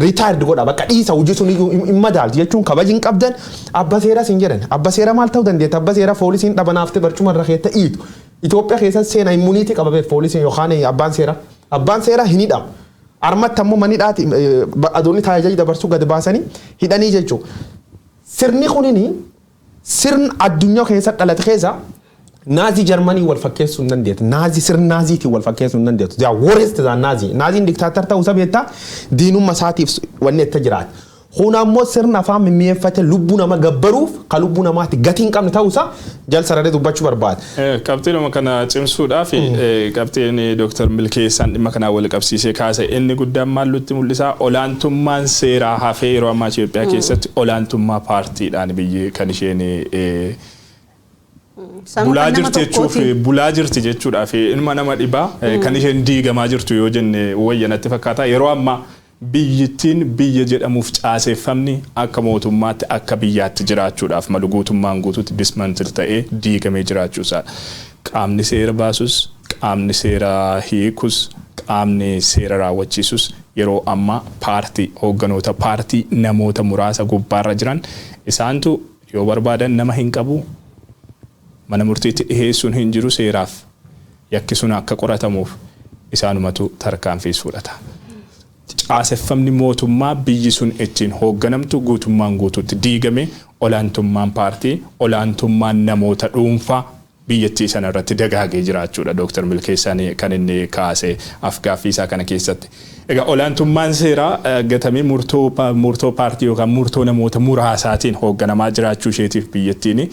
retired godha bakka dhiisa hojii sun hin madaalti jechuun kabajin qabdan abba seeras hin jedhan abba seera maal ta'uu dandeetta abba seera poolisiin dhabanaafte barcuma irra keessa dhiitu Itoophiyaa keessa seena immuniitii qababee poolisiin yookaan abbaan seera hin hidhamu armatti ammoo manidhaati adoonni tajaajila dabarsuu gad baasanii hidhanii jechuudha. Sirni kunini sirn addunyaa keessa dhalate keessa Nazi Germany wal fakkeessu nan deet Nazi sir Nazi ti wal fakkeessu nan deet ya worst than Nazi dictator ta usabeta diinummaa isaatiif wanni itti jiraat huna mo sirna fam mi'eeffate lubbuu nama gabbaruuf ka lubbuu namaatti gatiin qabne ta'uusa jalsarade dubbachuu barbaad kapteeni kana cimsuudhaaf kapteeni Dr. Milkeessaan dhimma kana wal qabsiisee kaase inni guddaan maallutti mul'isa olaantummaan seeraa hafee yeroo ammaa Itoophiyaa keessatti olaantummaa paartiidhaan biyyi kan isheen bulaa jirti jechuudha fi ilma nama dhibaa kan isheen diigamaa jirtu yoo jenne wayyanatti fakkaata yeroo ammaa biyyittiin biyya jedhamuuf caaseeffamni akka mootummaatti akka biyyaatti jiraachuudhaaf malu guutummaan guutuutti dismantle ta'ee diigamee jiraachuusaa qaamni seera baasus qaamni seera hiikus qaamni seera raawwachiisus yeroo ammaa paartii hoogganoota paartii namoota muraasa gubbaarra jiran isaantu yoo barbaadan nama hin qabu mana murtiitti dhiheessuun hin jiru seeraaf yakki sun akka qoratamuuf isaanumatu tarkaanfii fudhata. Caaseffamni mootummaa biyyi sun ittiin hoogganamtu guutummaan guutuutti diigame olaantummaan paartii olaantummaan namoota dhuunfaa biyyattii sana irratti dagaagee jiraachuudha Dr. Milkeessaan kan inni kaase afgaaffii isaa kana keessatti. Egaa olaantummaan seeraa gatamee murtoo paartii yookaan murtoo namoota muraasaatiin hoogganamaa jiraachuu isheetiif biyyattiin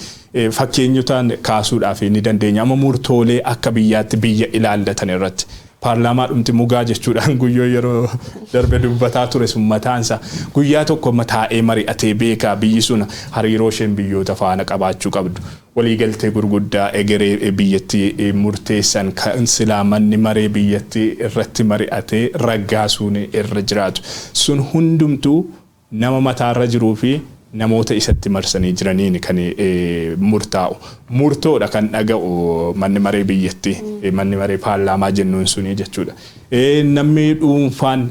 fakkeenyotaan kaasuudhaaf ni dandeenya amma murtoolee akka biyyaatti biyya ilaallatan irratti. Paarlaamaa dhumti mugaa jechuudhaan guyyoo yeroo darbe dubbataa ture sun mataansa guyyaa tokko mataa'ee mari'atee beekaa biyyi sun hariiroo isheen biyyoota faana qabaachuu qabdu waliigaltee gurguddaa egeree biyyattii murteessan kan silaamanni maree biyyattii irratti mari'atee raggaasuun irra jiraatu sun hundumtuu nama mataarra jiruu fi namoota isatti marsanii jiraniin kan murtaa'u murtoodha kan dhaga'u manni maree biyyatti manni maree paarlaamaa jennuun suni jechuudha namni dhuunfaan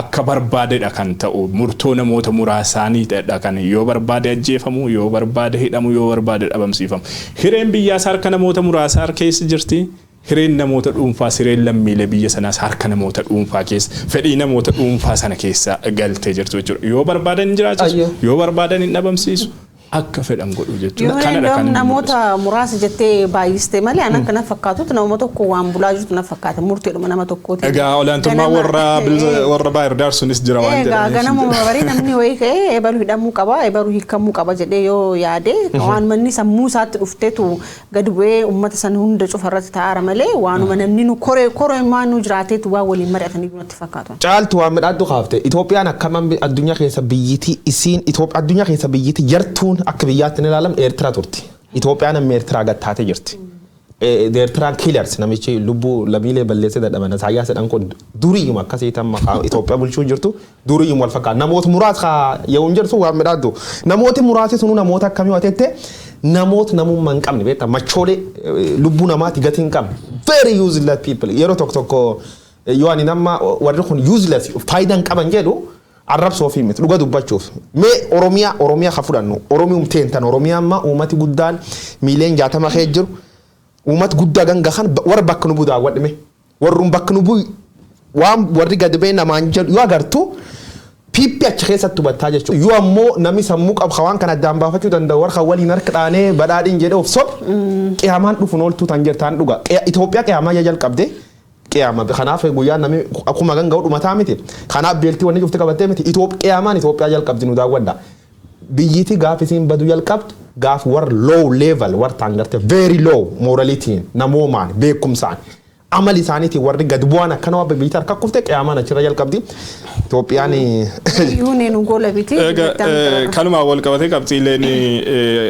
akka barbaadedha kan ta'u murtoo namoota muraasaaniidha kan yoo barbaade ajjeefamu yoo barbaade hidhamu yoo barbaade dhabamsiifamu hireen biyyaas harka namoota muraasaa keessa jirti hireen namoota dhuunfaa sireen lammiilee biyya sanaas harka namoota dhuunfaa keessa fedhii namoota dhuunfaa sana keessa galtee jirtu jechuudha yoo barbaadan hin jiraachisu yoo barbaadan hin dhabamsiisu akka fedhan godhu jechuudha kanadha kan namoota muraasa jettee baay'iste malee ana kana fakkaatutti nama tokko waan bulaa jirtu na fakkaata murteedhuma nama tokkooti egaa olaantummaa warra baay'ir daarsunis jira waan jedhaniif egaa ganama barii namni wayii ka'ee ebalu hidhamuu qaba ebalu hiikamuu qaba jedhee yoo yaade waan manni sammuu isaatti dhufteetu gad bu'ee uummata san hunda cufarratti taa'ara malee waanuma namni nu koree maanu jiraateetu waa waliin mari'atanii natti fakkaatu caaltu waan midhaaddu kaafte Itoophiyaan akkam addunyaa keessa biyyittii isiin Itoophiyaa addunyaa keessa biyyittii jartuun akka biyyaatti ilaalam Eertiraa turti. Itoophiyaan amma Eertiraa gattaatee jirti. Eertiraan killers namichi lubbuu lammiilee balleessee dadhaban Isaayyaas jedhan kun duriyyuma akkasii tamma Itoophiyaa bulchuu jirtu duriyyuma wal fakkaata. Namoota muraasa yoo hin jirtu waan midhaaddu. Namooti muraasi sunu namoota akkamii wateette namoota namummaa hin qabne beektaa machoolee lubbuu namaatti gatii hin qabne very useless people yeroo tokko yoo ani nama warri kun useless faayidaa hin qaban jedhu Arab Sofi mit dhuga dubbachuuf me Oromiyaa khafudannu Oromiyum teentan Oromiyaa amma ummati guddaan miileen 60 kee jiru ummat guddaa ganga khan war bakknu budaa wadme warrum bakknu bu waan warri gadbee namaan jedhu yoo agartu piippi achi keessatti hubataa jechuudha yoo ammoo namni sammuu qab khawaan kana addaan baafachuu danda'u warra waliin harkadhaanee badhaadhiin jedhe of sob qiyaamaan dhufuun ooltuu tan jirtaan dhuga Itoophiyaa qiyaamaa jalqabde qiyama khanaaf guyyaa namni akkuma ganga dhumataa miti khanaaf beeltii wanni jufte qabattee miti Itoophiyaa jalqabdi nu daawwadda biyyiti gaaf isin badu jalqabdu gaaf war low level war tangarte very low morality namoomaan beekumsaan amal isaaniiti warri gad bu'aan akkana waa biyyita harka kufte qiyamaan achirra jalqabdi Itoophiyaan yuuneen gola biti kanuma wal qabatee qabxiileen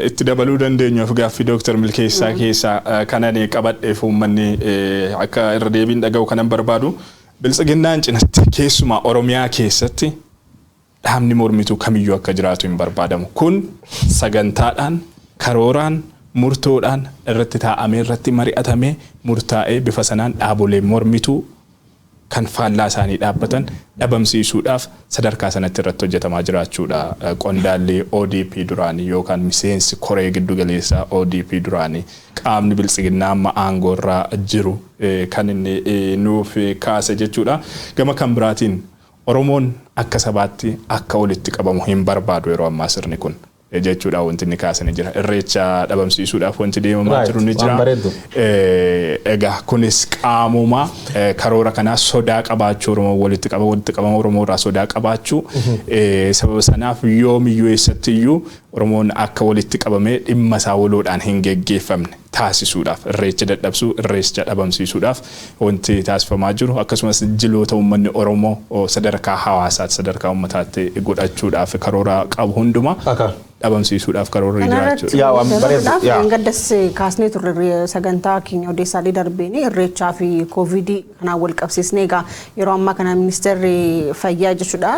itti dabaluu dandeenyuuf gaaffii Dr. Milkeessaa keessa kanan qabadheef uummanni akka irra deebiin dhaga'u kanan barbaadu biltsiginnaan cinatti keessumaa Oromiyaa keessatti dhaabni mormituu kamiyyuu akka jiraatu hin barbaadamu kun sagantaadhaan karooraan murtoodhaan irratti taa'amee irratti mari'atamee murtaa'ee bifa sanaan dhaabolee mormituu kan faallaa isaanii dhaabbatan dhabamsiisuudhaaf sadarkaa sanatti irratti hojjetamaa jiraachuudha qondaallee ODP duraanii yookaan miseensi koree giddu galeessaa ODP duraanii qaamni biltsiginnaa amma aangoo irra jiru kan inni nuuf kaase jechuudha gama kan biraatiin Oromoon akka sabaatti akka walitti qabamu hin barbaadu yeroo ammaa sirni kun jechuudha wanti inni kaasanii jira. Irreecha dhabamsiisuudhaaf wanti deemamaa jiru ni jira. Egaa kunis qaamuma karoora kanaa sodaa qabaachuu Oromoo walitti qabama Oromoo irraa sodaa qabaachuu sababa sanaaf yoomiyyuu eessattiyyuu Oromoon akka walitti qabamee dhimma isaa waloodhaan hin geggeeffamne taasisuudhaaf irreecha dadhabsuu irreecha dhabamsiisuudhaaf wanti taasifamaa jiru akkasumas jiloota uummanni Oromoo sadarkaa hawaasaatti sadarkaa uummataatti godhachuudhaaf karoora qabu hundumaa dhabamsiisuudhaaf karoora jiraachuu. Yaa waan bareedu yaa gaddas kaasnee turre sagantaa keenya Odeessaalee darbeen irreechaa fi Covid kana wal qabsiisnee egaa yeroo ammaa kana ministeerri fayyaa jechuudha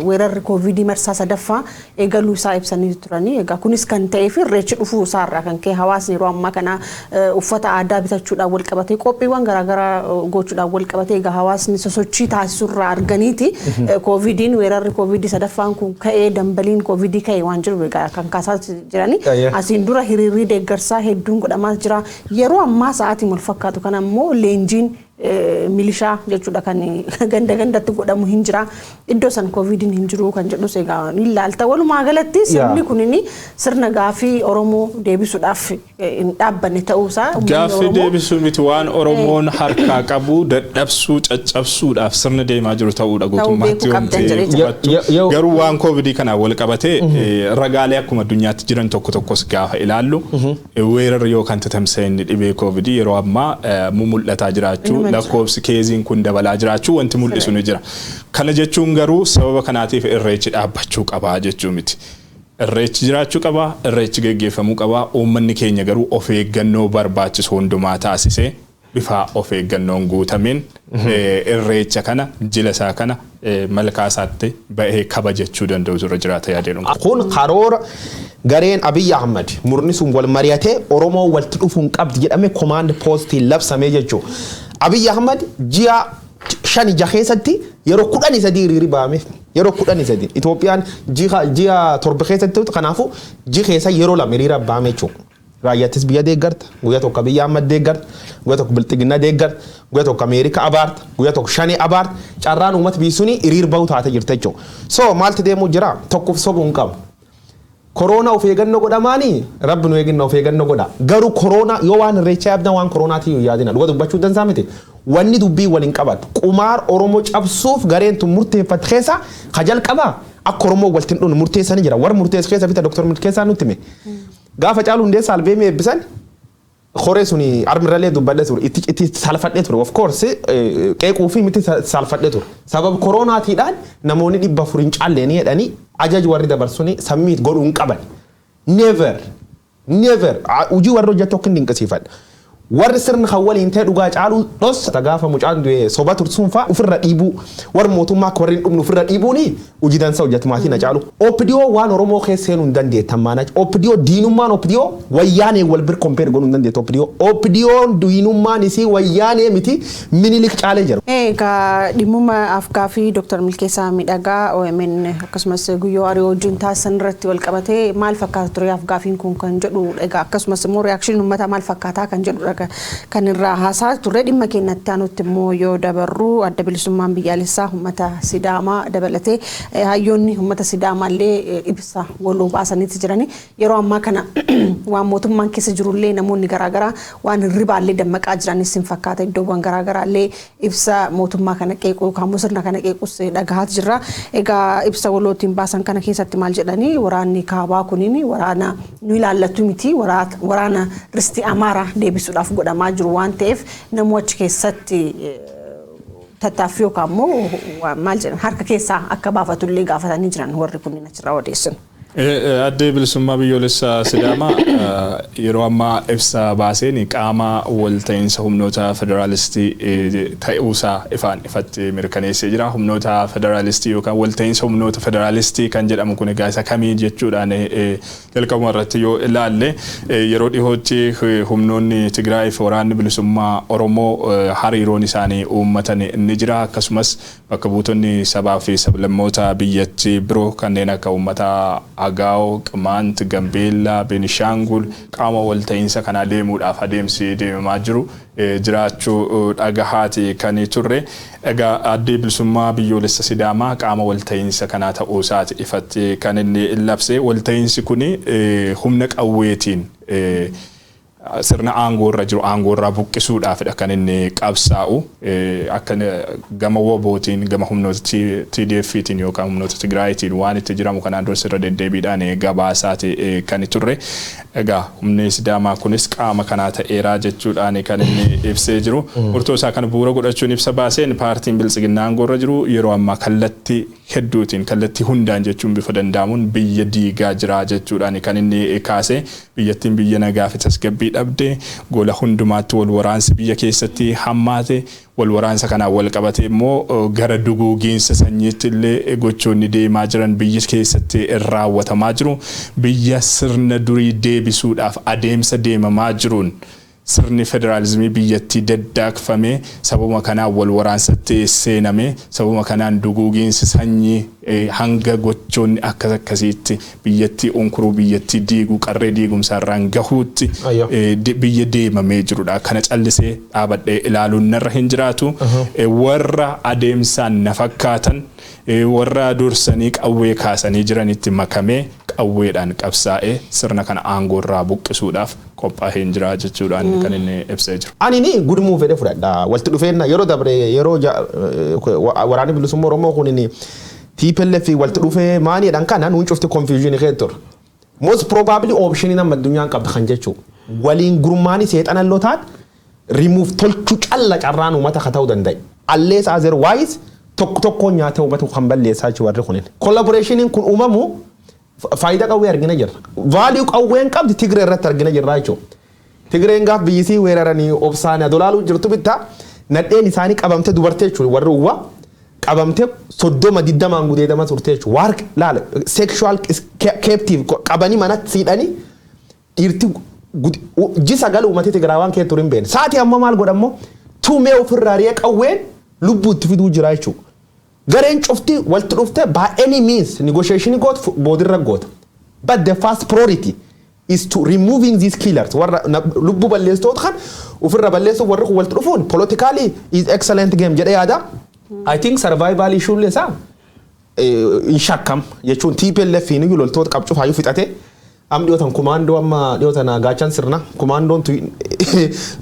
weerarri Covid marsaa sadaffaa eegaluu isaa ibsanii turanii egaa kunis kan ta'ee fi irreechi dhufuu isaarraa kan ka'e hawaasni yeroo ammaa kana uffata aadaa bitachuudhaan wal qabatee qophiiwwan garaagaraa gochuudhaan wal qabatee egaa hawaasni sosochii taasisurraa arganiiti Covidiin weerarri Covid sadaffaan kun ka'ee dambaliin Covid ka'e waan jiru egaa kan kaasaa jirani asiin dura hiriirri deeggarsaa hedduun godhamaa jira yeroo ammaa sa'aatii wal fakkaatu kana immoo leenjiin milishaa jechuudha kan gandatti godhamu hin jira iddoo san Covidiin hin jiru kan jedhu egaa ilaalta walumaa galatti sirni kunini sirna gaafii Oromoo deebisuudhaaf hin dhaabbanne ta'uusaa gaafii deebisuu miti waan Oromoon harkaa qabu dadhabsuu caccabsuudhaaf sirna deemaa jiru ta'uudha guutummaatti wanti garuu waan Covidii kana wal qabatee ragaalee akkuma addunyaatti jiran tokkos gaafa ilaallu weerarri yookaan tatamsa'inni dhibee Covidii yeroo ammaa mul'ataa jiraachuu lakkoofsi keeziin kun dabalaa jiraachuu wanti mul'isu ni jira. Kana jechuun garuu sababa kanaatiif irreechi dhaabbachuu qabaa jechuu miti. Irreechi jiraachuu qabaa, irreechi geggeeffamuu qabaa. Uummanni keenya garuu of eeggannoo barbaachisu hundumaa taasisee bifa of eeggannoon guutameen irreecha kana jila isaa kana malkaa isaatti ba'ee kabajachuu danda'u irra jiraata yaadeen. Kun karoora gareen Abiy Ahmed murni sun wal mari'atee Oromoo walitti dhufuun qabdi jedhame command post labsamee jechuudha. Abiy Ahmed ji'a 5 keessatti yeroo 13 hiriiri ba'ameef yeroo 13 Itoophiyaan ji'a 7 keessatti kanaafuu ji'a keessa yeroo 2 hiriira ba'ame jechuudha. Raayyaattis biyya deeggarta guyyaa tokko Abiy Ahmed deeggarta guyyaa tokko Bilxiginna deeggarta guyyaa tokko Ameerika abaarta guyyaa tokko Shanee abaarta carraan uummata biisuuni hiriir ba'u taate jirti jechuudha. So maaltu deemuu jira tokkoof sobuun qabu. Corona of eeggannoo godhamaani rabbi nu eeggannoo of eeggannoo godha garuu corona yoo waan irreecha yaadna waan coronaati yaadina dhuga dubbachuu dansaa miti wanni dubbii waliin qabatu qumaar Oromoo cabsuuf gareen tun murteeffate keessa kajal qaba akka Oromoo waltiin dhun murteessanii jira war murteess keessa bita Dr. Milkeessaa nutti hime gaafa caalu Hundeessaa albeemee eebbisan khore suni armiralee dubbadhe ture itti salfadhe ture of course qeequu fi miti salfadhe ture sabab coronaatiidhaan namoonni 400 hin caalleen jedhanii ajaj warri dabarsuni sammit godhuun qaban never ujii warri hojjetu akka dinqisiifadha warri sirna kan waliin ta'e dhugaa caalu dhos tagaafa mucaan du'e soba tursuun faa ofirra dhiibuu warri mootummaa akka warri hin dhumne ofirra dhiibuuni hojii dansa hojjetumaatii na caalu OPDO waan Oromoo keessa seenuu hin dandeettan maana OPDO diinummaan OPDO wayyaanee wal bir compare godhuu hin dandeettu OPDO diinummaan isii wayyaanee miti minilik caalee jira. Egaa dhimmuma afgaa fi Dr. Milkeessaa midhagaa OMN akkasumas guyyoo ari'oo wajjin taasisan irratti wal qabatee maal fakkaata ture afgaafiin kun kan jedhu egaa akkasumas immoo reakshin uummataa maal fakkaataa kan jedhu kan irraa haasaa turre dhimma keenyatti aanutti immoo yoo dabarru adda bilisummaan biyyaalessaa uummata Sidaamaa dabalatee hayyoonni uummata Sidaamaallee ibsa waloo baasaniiti jirani yeroo ammaa kana waan mootummaan keessa jirullee namoonni garaagaraa waan hirribaallee dammaqaa jiranis hin fakkaata iddoowwan garaagaraallee ibsa mootummaa kana qeequu kan sirna kana qeequs dhagahaa jirra egaa ibsa walootiin baasan kana keessatti maal jedhanii waraanni kaabaa kuniin waraana nu ilaallatu miti waraana Risti Amaaraa deebisuudhaaf godhamaa jiru waan ta'eef namoota achi keessatti tattaaffii yookaan immoo maal jedhan harka keessaa akka baafatullee gaafatanii jiran warri kunniin achirraa odeessan. Adda bilisummaa biyyoolessaa Sidaamaa yeroo ammaa ibsa baaseen qaama walta'iinsa humnoota federaalistii ta'uusaa ifatti mirkaneessee jira. Humnoota federaalistii yookaan walta'iinsa humnoota federaalistii kan jedhamu kun egaa isa kamii jechuudhaan jalqabuma irratti yoo ilaalle yeroo dhihootti humnoonni Tigraay fi waraanni bilisummaa Oromoo hariiroon isaanii uummatan ni jira. Akkasumas bakka buutonni sabaa fi sablammoota biyyattii biroo kanneen akka uummata Agaao, Qamaant, Gambeellaa, Beenishaangul qaama walta'iinsa kana deemuudhaaf adeemsi deemamaa jiru jiraachuu dhagahaati kan turre. Egaa adda bilisummaa biyyoolessa Sidaamaa qaama walta'iinsa kana ta'uu isaati ifatti kan inni labse. Walta'iinsi kun humna qawweetiin sirna aangoorra jiru aangoorraa buqqisuudhaafidha kan inni qabsaa'u akka gama wobootiin gama humnoota TDF'tiin yookaan humnoota Tigraayitiin waan itti jiramu kanaan dura sirra deddeebiidhaan gabaasaati kan turre. Egaa humni Sidaamaa kunis qaama kanaa ta'eeraa jechuudhaan kan inni ibsee jiru. Murtoo isaa kan bu'uura godhachuun ibsa baaseen paartiin Biltsiginnaa aangoorra jiru yeroo ammaa kallattii hedduutiin kallattii hundaan jechuun bifa danda'amuun biyya diigaa jira jechuudhaan kan inni kaase. Biyyattiin biyya nagaa fi tasgabbii dhabde gola hundumaatti wal waraansi biyya keessatti hammaate wal waraansa kanaan wal qabate immoo gara duguugiinsa sanyiitti illee gochoonni deemaa jiran biyya keessatti raawwatamaa jiru. Biyya sirna durii deebisuudhaaf adeemsa deemamaa jiruun sirni federaalizimii biyyattii daddaaqfame sababa kanaan wal waraansatti seename sababa kanaan duguugiinsi sanyii hanga gochoonni akkasitti biyyattii onkuruu biyyattii diiguu qarree diigumsaarraan gahuutti biyya deemamee jirudha. Kana callisee dhaabadhee ilaaluun narra hin jiraatu. Warra adeemsaan na fakkaatan warra dursanii qawwee kaasanii jiranitti makamee qawweedhaan qabsaa'ee sirna kana aangoorraa buqqisuudhaaf qophaa'ee jira jechuudhaan kan inni ibsee jiru. Ani ni gudumuu fedhe fudhadha. Walitti dhufeenna yeroo dabre yeroo waraanni bilisummaa Oromoo kun inni TPLF walitti dhufee maaliidhaan kana nuun cufti confusion keetur. Most probably option nama addunyaan qabda kan jechuun waliin gurmaani seexanallootaan remove tolchuu calla carraan uummata ka ta'uu danda'e. Unless otherwise tokko nyaata uummata kan balleessaa jiru warri kunin. Collaboration kun uumamu faayidaa qawwee argina jirra. Value qawween qabdi Tigree irratti argina jirra jechuudha. Tigreen gaaf biyyisii weeraranii obsaan adolaaluu jirtu bitta nadheen isaanii qabamte dubartee jechuudha warri uwwa qabamte 30 gudeedama turte jechuudha. Waar laala sexual captive qabanii manatti siidhanii dhiirti jisa galu uummata Tigraawaan kee turin beena. Saati amma maal godhammoo tuumee ofirraa ri'ee qawween lubbuutti fiduu jira jechuudha. Gareen cufti walitti dhufte by any means negotiation got boodirra goota. But the first priority is to removing these killers. Warra lubbu balleessitoota kan ofirra balleessu warra walitti dhufuun politically is excellent game jedhee yaada. I think survival issue lesa in shakkam jechuun TPLF ni loltoota qabcuuf hayyuu fixate. Am dhiyootan kumaandoo amma dhiyootan gaachan sirna kumaandoon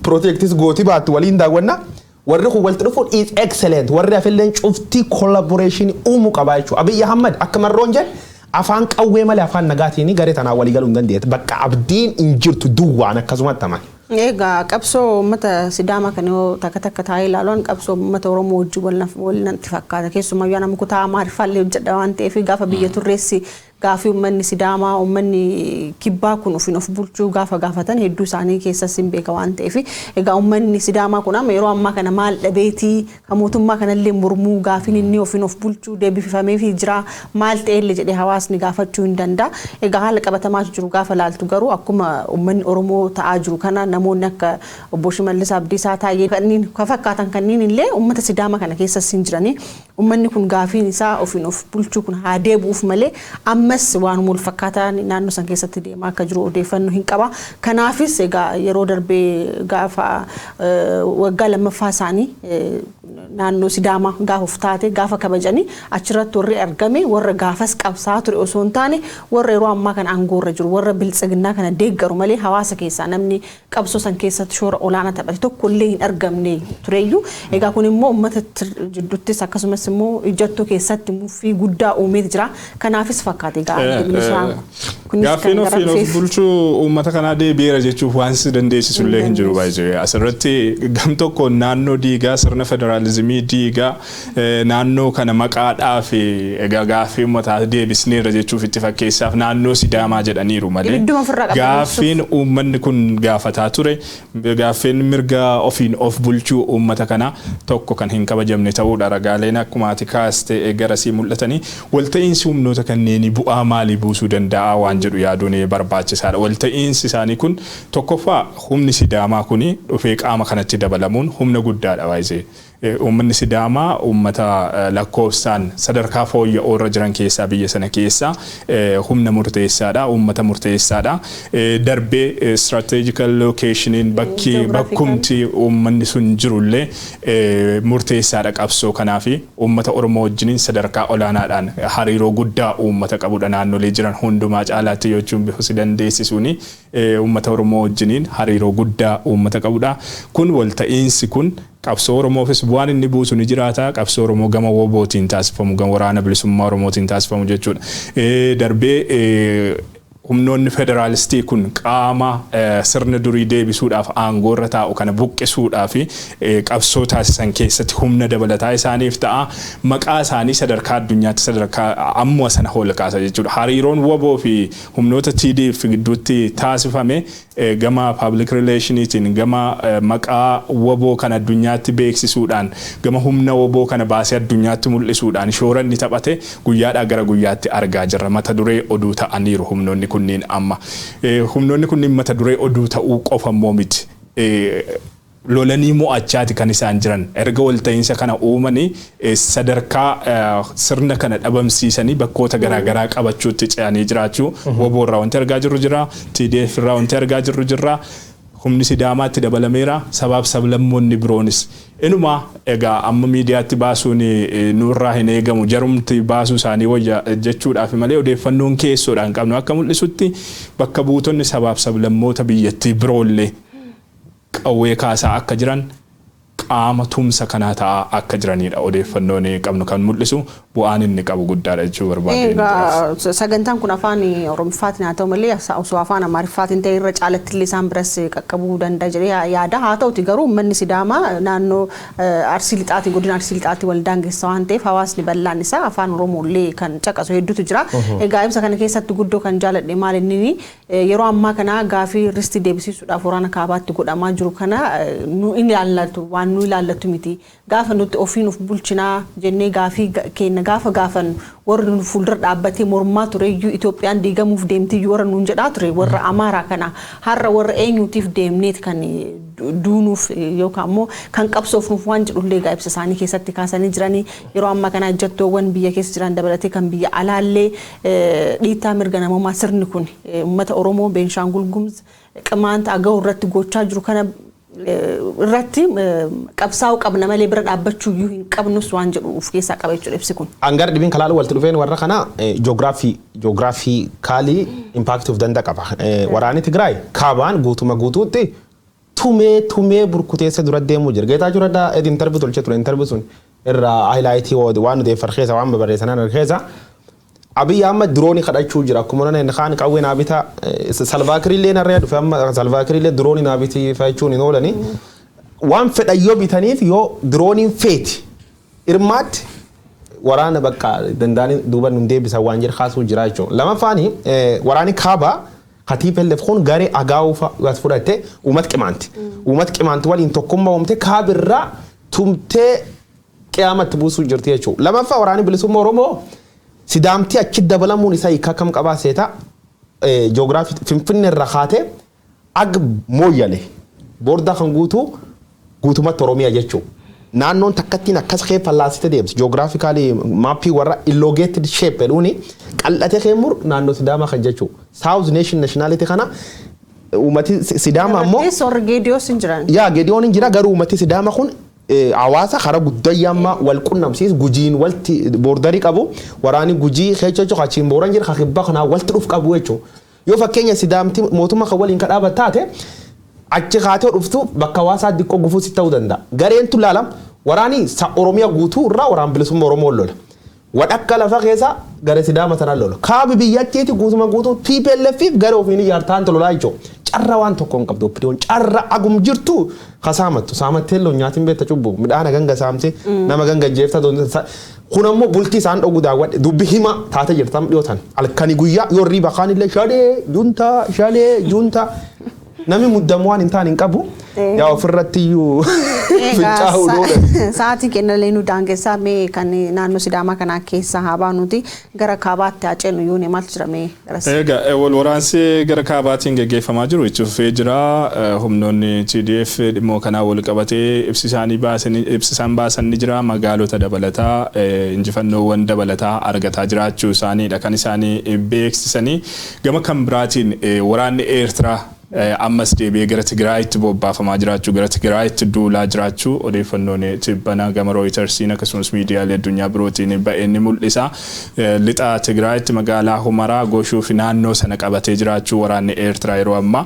protectis gooti baattu waliin daawwanna. Warri kun walitti dhufuun is excellent. Warri afilleen cufti collaboration uumuu qabaa jechuudha. Abiy Ahmed akka marroon jedhe afaan qawwee malee afaan nagaatiin garee tanaa walii galuu hin dandeetti. Bakka abdiin hin jirtu duwwaan akkasumatti taman. Egaa qabsoo uummata Sidaamaa kan yoo takka taa'ee ilaaluun qabsoo uummata Oromoo wajjin wal natti fakkaata. Keessumaa yoo nama kutaa Amaariffaallee hojjedha waan ta'eef gaafa biyya turreessi gaafi uummanni Sidaamaa uummanni kibbaa kun of bulchuu gaafa gaafatan hedduu isaanii keessas hin beeka waan ta'eef egaa uummanni Sidaamaa kun amma yeroo ammaa kana maal dhabeetii kan mootummaa kanallee mormuu gaafin inni of bulchuu deebifamee fi jira maal ta'ellee jedhee hawaasni gaafachuu hin danda'a. Egaa haala qabatamaa jiru gaafa laaltu garuu akkuma uummanni Oromoo ta'aa jiru kana namoonni akka obbo Shimallis Abdiisaa taa'ee kanneen fakkaatan kanneen illee uummata Sidaamaa kana keessas hin jiranii uummanni kun gaafin isaa of bulchuu kun haa deebuuf malee ammas waan mul fakkaatan naannoo san keessatti deemaa akka jiru odeeffannoo hin qaba. Kanaafis egaa yeroo darbee gaafa waggaa lammaffaa isaanii naannoo Sidaamaa gaafa uftaate gaafa kabajanii achirratti warri argame warra gaafas qabsaa ture osoo hin taane warra yeroo ammaa kana aangoorra jiru warra biltsiginnaa kana deeggaru malee hawaasa keessaa namni qabsoo san keessatti shoora olaanaa taphate tokko illee hin argamne tureyyuu. Egaa kun immoo uummata jidduuttis akkasumas immoo ijattuu keessatti muffii guddaa uumee jira. Kanaafis fakkaate Gaafiin of bulchuu uummata kanaa deebi'eera jechuuf waan si dandeessisu illee hin jiru baay'ee. Asirratti gam tokko naannoo diigaa sirna federaalizimii diigaa naannoo kana maqaadhaa fi egaa gaaffii uummataa deebisneerra jechuuf itti fakkeessaaf naannoo Sidaamaa jedhaniiru malee gaaffiin uummanni kun gaafataa ture gaaffiin mirga ofiin of bulchuu uummata kana tokko kan hin kabajamne ta'uudha. Ragaaleen akkuma ati kaaste garasii mul'atanii walta'iinsi humnoota kanneen bu'aa maalii buusuu danda'a waan jedhu yaaduun barbaachisaadha. Walta'iinsi isaanii kun tokkoffaa humni Sidaamaa kun dhufee qaama kanatti dabalamuun humna guddaadha baay'ee. uummanni Sidaamaa uummata lakkoofsaan sadarkaa fooyya'oo irra jiran keessaa biyya sana keessa humna murteessaadha, uummata murteessaadha. Darbee strategical locationin bakkumti uummanni sun jirullee murteessaadha qabsoo kanaafi uummata Oromoo wajjiniin sadarkaa olaanaadhaan hariiroo guddaa uummata qabudha naannolee jiran hundumaa caalaatti jechuun bifa dandeessisuuni uummata Oromoo wajjiniin hariiroo guddaa uummata qabudha. Kun walta'iinsi kun qabsoo Oromoofis bu'aan inni buusu ni jiraata. Qabsoo Oromoo gama wobootiin taasifamu, gama waraana bilisummaa Oromootiin taasifamu jechuudha. Darbee humnoonni federaalistii kun qaama sirna durii deebisuudhaaf aangoo irra taa'u kana buqqisuudhaaf qabsoo taasisan keessatti humna dabalataa isaaniif ta'a. Maqaa isaanii sadarkaa addunyaatti sadarkaa ammoo sana ol kaasa jechuudha. Hariiroon woboo fi humnoota TDF gidduutti taasifame gama public relationitiin gama maqaa woboo kan addunyaatti beeksisuudhaan gama humna woboo kana baasee addunyaatti mul'isuudhaan shoora inni taphate guyyaadhaa gara guyyaatti argaa jirra. Mata duree oduu ta'aniiru humnoonni kunniin amma. Humnoonni kunniin mata duree oduu ta'uu qofa immoo miti. Lolanii mo'achaati kan isaan jiran. Erga walta'iinsa kana uumanii sadarkaa sirna kana dhabamsiisanii bakkoota garaagaraa qabachuutti ce'anii jiraachuu woboo irraa wanti argaa jirru jira. TDF irraa wanti argaa jirru jira. Humni Sidaamaatti dabalameera. Sabaaf sablammoonni biroonis. Inuma egaa amma miidiyaatti baasuun nurraa hin eegamu jarumti baasuu isaanii wayya jechuudhaaf malee odeeffannoon keessoodhaan qabnu akka mul'isutti bakka buutonni sabaaf sablammoota biyyattii biroollee qawwee kaasaa akka jiran qaama tumsa kanaa ta'aa akka jiranidha odeeffannoon qabnu kan mul'isu bu'aan inni qabu guddaadha jechuu barbaadeen. Sagantaan kun afaan Oromoffaatiin haa ta'u malee osoo afaan Amaariffaatiin ta'e irra caalatti illee isaan biras qaqqabuu danda'a jedhee yaada. Haa ta'uti garuu uummanni Sidaamaa naannoo Arsii Lixaatiin godina Arsii Lixaatiin wal daangessa waan ta'eef hawaasni bal'aan isaa afaan Oromoollee kan caqasu hedduutu jira. Egaa ibsa kana keessatti guddoo kan jaaladhe maal inni yeroo ammaa kana gaafii ristii deebisiisuudhaaf waraana kaabaatti godhamaa jiru kana nu inni ilaallatu waan nu ilaallatu miti. Gaafa nuti ofiin of bulchinaa jennee gaafii keenya gaafa gaafan warra nu fuuldura dhaabbatee mormaa ture iyyuu Itoophiyaan diigamuuf deemti iyyuu warra nuun jedhaa ture warra Amaaraa kana har'a warra eenyuutiif deemneet kan duunuuf yookaan immoo kan qabsoofnuuf waan jedhullee ibsa isaanii keessatti kaasanii jiranii yeroo ammaa kana hojjettoowwan biyya keessa jiran dabalatee kan biyya alaallee dhiittaa mirga namummaa sirni kun uummata Oromoo Beenshaangul Gumuz Qimaanta Agaw irratti gochaa jiru kana irratti qabsaa'u qabna malee bira dhaabbachuu iyyuu hin qabnus waan jedhu of keessaa qaba jechuudha ibsi kun. Angar dhibiin kalaalu walitti dhufeen warra kana joogiraafii kaalii impaaktii of danda'a qaba. Waraanni Tigraay kaabaan guutuutti tumee burkuteessa dura deemuu jira. Geetaa jiru interview tolchee ture interview sun irraa highlightii waan odeeffar keessa waan babarreessanaan keessa. Abiy Ahmed drooni kadhachuu jira akkuma nana khaan qawwee naabita salvaakiriillee narree dhufe amma salvaakiriillee drooni naabiti fachuun hin oolani waan fedhayyoo bitaniif yoo drooniin feeti irmaatti waraana bakka danda'anii duuba nu deebisan waan jira kaasuu jira jechuudha. Lamaffaani waraani kaabaa hatiifellef kun garee agaawufa as fudhatte uummata qimaanti waliin tokkummaa uumte kaabirraa tumtee qiyaamatti buusuu jirti jechuudha. Lamaffaa waraani bilisummaa Oromoo Sidaamti achi dabalamuun isaa hiika kam qabaa seeta joogiraafii Finfinnee irraa kaatee ag mooyyale boordaa kan guutumatti Oromiyaa jechuudha. Naannoon takkattiin akkas kee fallaasite deemsi joogiraafikaalii maappii warra illogeeted shape jedhuuni qal'atee keemur naannoo Sidaamaa kan jechuudha. South Nation nationality kana uummati Sidaamaa ammoo sorry Geediyoos hin jiran. Yaa Geediyoon hin jira garuu uummati Sidaamaa kun hawaasa karaa guddayyaammaa wal qunnamsiis gujiin walti boordarii qabu waraani gujii keechocho kachiin booran jira kakibba kana walti dhuf qabu jechuudha. Yoo fakkeenya Sidaamti mootummaa kan waliin kadhaabat taate achi kaatee dhuftu bakka hawaasaa diqqoo gufuu si ta'uu danda'a. Gareen tulaalam waraani Oromiyaa guutuu irraa waraan bilisummaa Oromoo lola. Wadhakka lafa keessa gara Sidaama tanaan lola. Kaabi biyyattiiti guutuu TPLF gara ofiin ijaartaan tololaa jechuudha. Carra waan tokko hin qabdu oppidiyoon carra agum jirtu kasaamattu saamatteelloo nyaatiin beekta cubbu midhaan ganga saamte nama ganga jeefta kun ammoo bultii isaan dhoguu daawwadhe dubbi hima taate jirtam dhiyootan halkanii guyyaa yoo riiba kaan illee shalee junta namni muddamu waan hin taane hin qabu. yaa ofirratti iyyuu fincaa'uu dhoodha. Sa'aatii kennallee nu daangessaa mee kan naannoo Sidaamaa kanaa keessa haa baanuti gara kaabaatti haa ceenu yoo ne maaltu jira mee garasi. Egaa wal waraansi gara kaabaatiin gaggeeffamaa jiru itti fufee jira. Humnoonni TDF dhimmoo kanaa wal qabatee ibsisaan baasan ni jira. Magaalota dabalataa injifannoowwan dabalataa argataa jiraachuu isaaniidha kan isaanii beeksisanii. Gama kan biraatiin waraanni Eertiraa ammas deebi'ee gara Tigraayitti bobbaafamaa jiraachuu gara Tigraayitti duulaa jiraachuu odeeffannoon tibbana gama Rooyitersiin akkasumas miidiyaalee addunyaa birootiin ba'ee ni mul'isa. Lixa Tigraayitti magaalaa Humaraa goshuu fi naannoo sana qabatee jiraachuu waraanni Eertiraa yeroo ammaa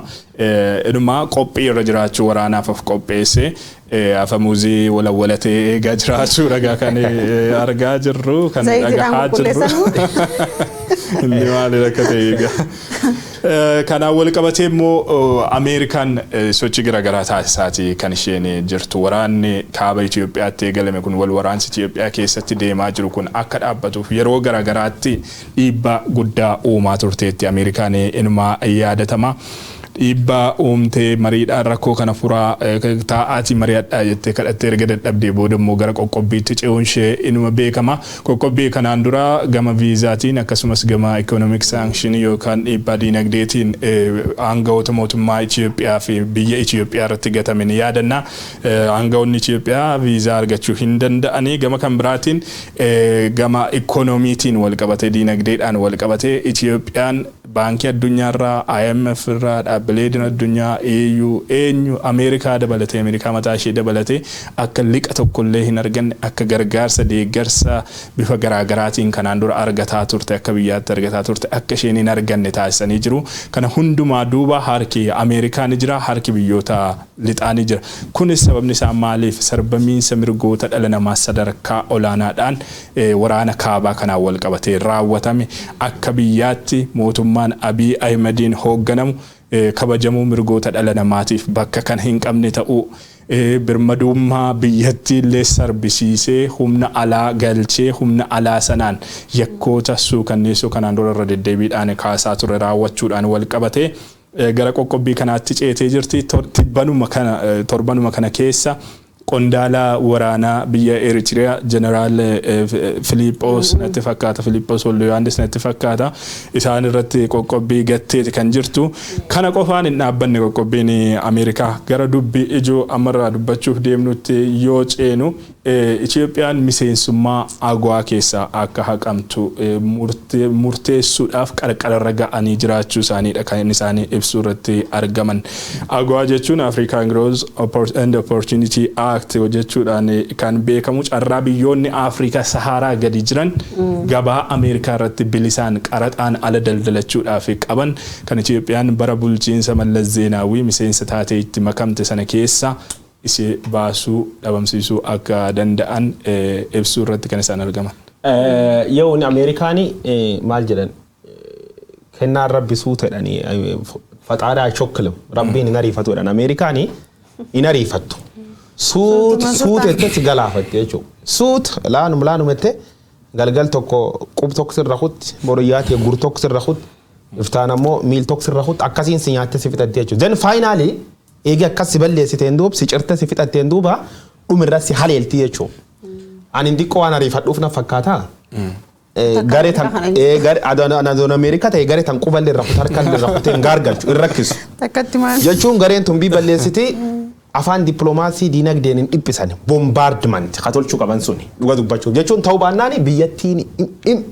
inumaa qophii irra jiraachuu waraanaaf of qopheesse afamuuzii walawwalatee eegaa jiraachuu ragaa kan argaa jirru kan dhagahaa jirru. Inni maali akka ta'e egaa. Kanaan wal qabatee immoo Ameerikaan sochii garaagaraa taasisaati kan isheen jirtu. Waraanni kaaba Itoophiyaatti eegalame kun wal waraansi Itoophiyaa keessatti deemaa jiru kun akka dhaabbatuuf yeroo garaagaraatti dhiibbaa guddaa uumaa turteetti. Ameerikaan inumaa yaadatama. Dhiibbaa uumtee mariidhaan rakkoo kana furaa taa'aatii mari'adhaa jettee kadhattee erga dadhabdee booda immoo gara qoqqobbiitti ce'uun ishee inuma beekama. Qoqqobbii kanaan dura gama viizaatiin akkasumas gama economic sanction yookaan dhiibbaa diinagdeetiin aangawoota mootummaa Itoophiyaa fi biyya Itoophiyaa irratti gatame ni yaadanna. Aangawoonni Itoophiyaa viizaa argachuu hin danda'anii gama kan biraatiin gama ikoonomiitiin wal qabatee diinagdeedhaan wal qabatee Itoophiyaan baankii addunyaarraa IMF irraa dhaabbilee addunyaa EU eenyu Ameerikaa dabalatee Ameerikaa mataa ishee dabalatee akka liqa tokkollee hin arganne akka gargaarsa deeggarsa bifa garaagaraatiin kanaan dura argataa turte akka biyyaatti argataa turte akka isheen hin arganne taasisanii jiru. Kana hundumaa duuba harki Ameerikaa ni jira harki biyyoota lixaa ni jira. Kunis sababni isaa maaliif sarbamiinsa mirgoota dhala namaa sadarkaa olaanaadhaan waraana kaabaa kanaan wal qabatee raawwatame akka biyyaatti mootummaa Abiy Ahmediin hoogganamu kabajamuu mirgoota dhala namaatiif bakka kan hin qabne ta'uu birmadummaa biyyattii illee sarbisiisee humna alaa galchee humna alaa sanaan yakkoota suukanneessoo kanaan dura irra deddeebiidhaan kaasaa ture raawwachuudhaan wal qabatee gara qoqqobbii kanaatti ceetee jirti. Torbanuma kana keessa qondaala waraanaa biyya Eritrea General Filippos natti fakkaata Filippos Olloyaandis natti fakkaata isaan irratti qoqqobbii gatteeti kan jirtu. Kana qofaan hin dhaabbanne qoqqobbiin Ameerikaa gara dubbii ijoo ammarraa dubbachuuf deemnutti yoo ceenu Itoophiyaan miseensummaa AGOA keessaa akka haqamtu murteessuudhaaf qarqararra ga'anii jiraachuu isaaniidha kan isaanii ibsuu irratti argaman. AGOA jechuun African Growth and Opportunity Act jechuudhaan kan beekamu carraa biyyoonni Afrikaa Saharaa gadi jiran gabaa Ameerikaa irratti bilisaan qaraxaan ala daldalachuudhaaf qaban kan Itoophiyaan bara bulchiinsa Mallas Zeenaawii miseensa taatee itti makamte sana keessa isee baasuu dhabamsiisuu akka danda'an ibsuu irratti kan isaan argaman. Yoo ni Ameerikaanii maal jedhan kennaan rabbi suuta jedhanii faxaadaa chokkilam rabbiin hin ariifatu jedhan Ameerikaanii hin ariifattu. Suut ettatti galaafatte jechuudha. Suut laanum ette galgal tokko qub tokko sirra hutti boriyyaati gur tokko sirra hutti iftaan ammoo miil tokko sirra hutti akkasiin si nyaatte si fixatte jechuudha. Then finally eegi akkas si balleessiteen duuba si cirte si fixatteen duuba dhumirra si haleelti jechuudha. Ani xiqqoo waan ariifadhuuf na fakkaata. Garee tan adoon Ameerikaa ta'e garee tan quballee irra hutti harkaan irra hutti hin gaargalchu hin rakkisu. Jechuun gareen tun bii balleessiti afaan dippiloomaasii diinagdeen hin dhiphisan bombaardimenti katolchuu qaban suni dhuga dubbachuuf jechuun ta'uu baannaan biyyattiin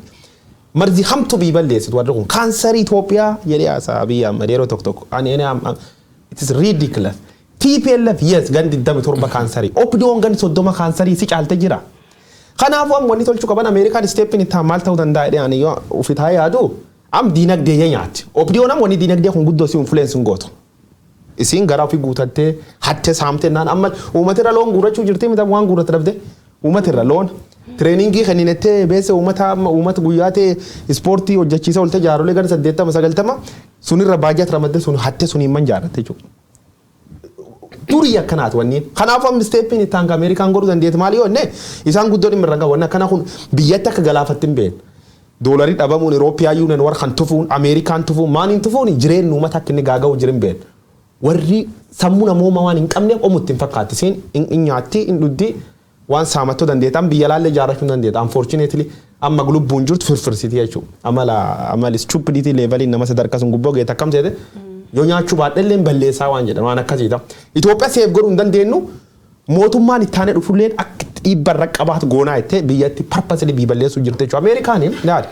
marzi hamtu bii balleessitu warri kun kaansarii Itoophiyaa jedhee haasaa Abiy Ahmed yeroo tokko it is ridiculous. TPLF yes gandi 27 kaansarii OPDO'n gandi 30 kaansarii si caalte jira. Kanaafuu amma wanni tolchuu qaban Ameerikaan steepin itti maal ta'uu danda'a jedhanii yoo ufitaa yaadu am diinagdee nyaatti. OPDO'n am wanni diinagdee kun guddoo si influence hin gootu. Isin gara ofii guutattee hatte saamte naan amma uumatirra loon guurachuu jirti mita waan guurata dhabde uumatirra loon treeningii kenninettee beese uummata guyyaatee ispoortii hojjechiisa olte jaarolee gara 80-90 sunirra baajat ramadde sun hatte sun himman jaaratte jechuudha. Durii akkanaati wanni kanaafuu amma steepin itti hanga Ameerikaan godhuu dandeetti maali yoo inni isaan guddoon hin mirranga wanna kana kun biyyatti akka galaafatti hin beekne. Doolarii dhabamuun Eurooppiyaan yuunen war kan tufuun Ameerikaan tufuun maaniin tufuun jireenyu uummata akka inni gaaga'u jirin beekne. warri sammuu namooma waan hin qabneef omutti hin fakkaatti siin hin nyaatti hin dhuddi waan saamattuu dandeetan biyya laallee ijaarrachuu dandeeta unfortunately amma lubbuun jirtu firfirsiti jechuudha amala stupidity level nama sadarkaa sun gubboo geeta akkam ta'e yoo nyaachuu baadhellee balleessaa waan jedhan waan akkasiita Itoophiyaa seef godhuu hin dandeenyu mootummaan ittaanee dhufulleen akka dhiibbarra qabaatu goonaa jettee biyyatti purposely balleessuu jirte jechuudha Ameerikaaniin ilaali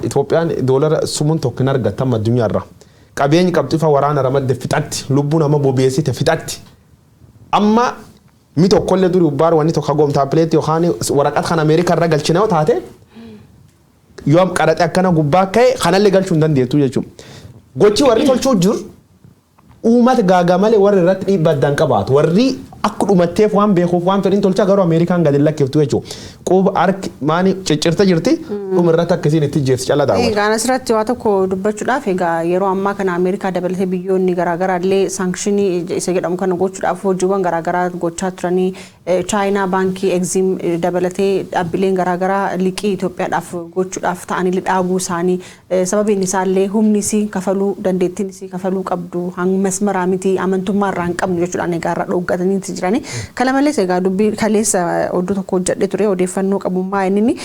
Itoophiyaan doolara sumuun tokko hin argattan addunyaarra qabeenyi qabxifa waraana ramadde fixatti lubbuun amma bobeessite fixatti amma mi tokkollee duri ubbaar wanni tokko goomtaa pileetti yookaan waraqata kan Ameerikaa irra galchina yoo taate yoo qaraxee akkana gubbaa ka'e kanallee galchuu hin dandeettu jechuudha. Gochi warri tolchuu jiru uummata gaagaa malee warri irratti dhiibbaa addaan qabaatu warri akka dhumatteef waan beekuuf waan fedhin tolchaa garuu Ameerikaan gadi lakkiftu jechuudha. Quba arki maani ciccirta jirti dhuma irratti akkasiin itti jeessi cala daawwata. Egaa asirratti waa tokko dubbachuudhaaf egaa yeroo ammaa kana Ameerikaa dabalatee biyyoonni garaagaraa illee saankshinii isa jedhamu kana gochuudhaaf hojiiwwan garaagaraa gochaa turanii Chaayinaa baankii Exim dabalatee dhaabbileen garaagaraa liqii Itoophiyaadhaaf gochuudhaaf ta'anii dhaabuu isaanii sababiin isaallee humni isii kafaluu dandeettiin isii kafaluu qabdu masmaraa miti amantummaa irraa hin qabnu jechuudhaan egaa irra dhooggatanii jirani. Kana malees egaa dubbii kaleessa oddoo tokko hojjedhe ture odeeffannoo qabummaa inni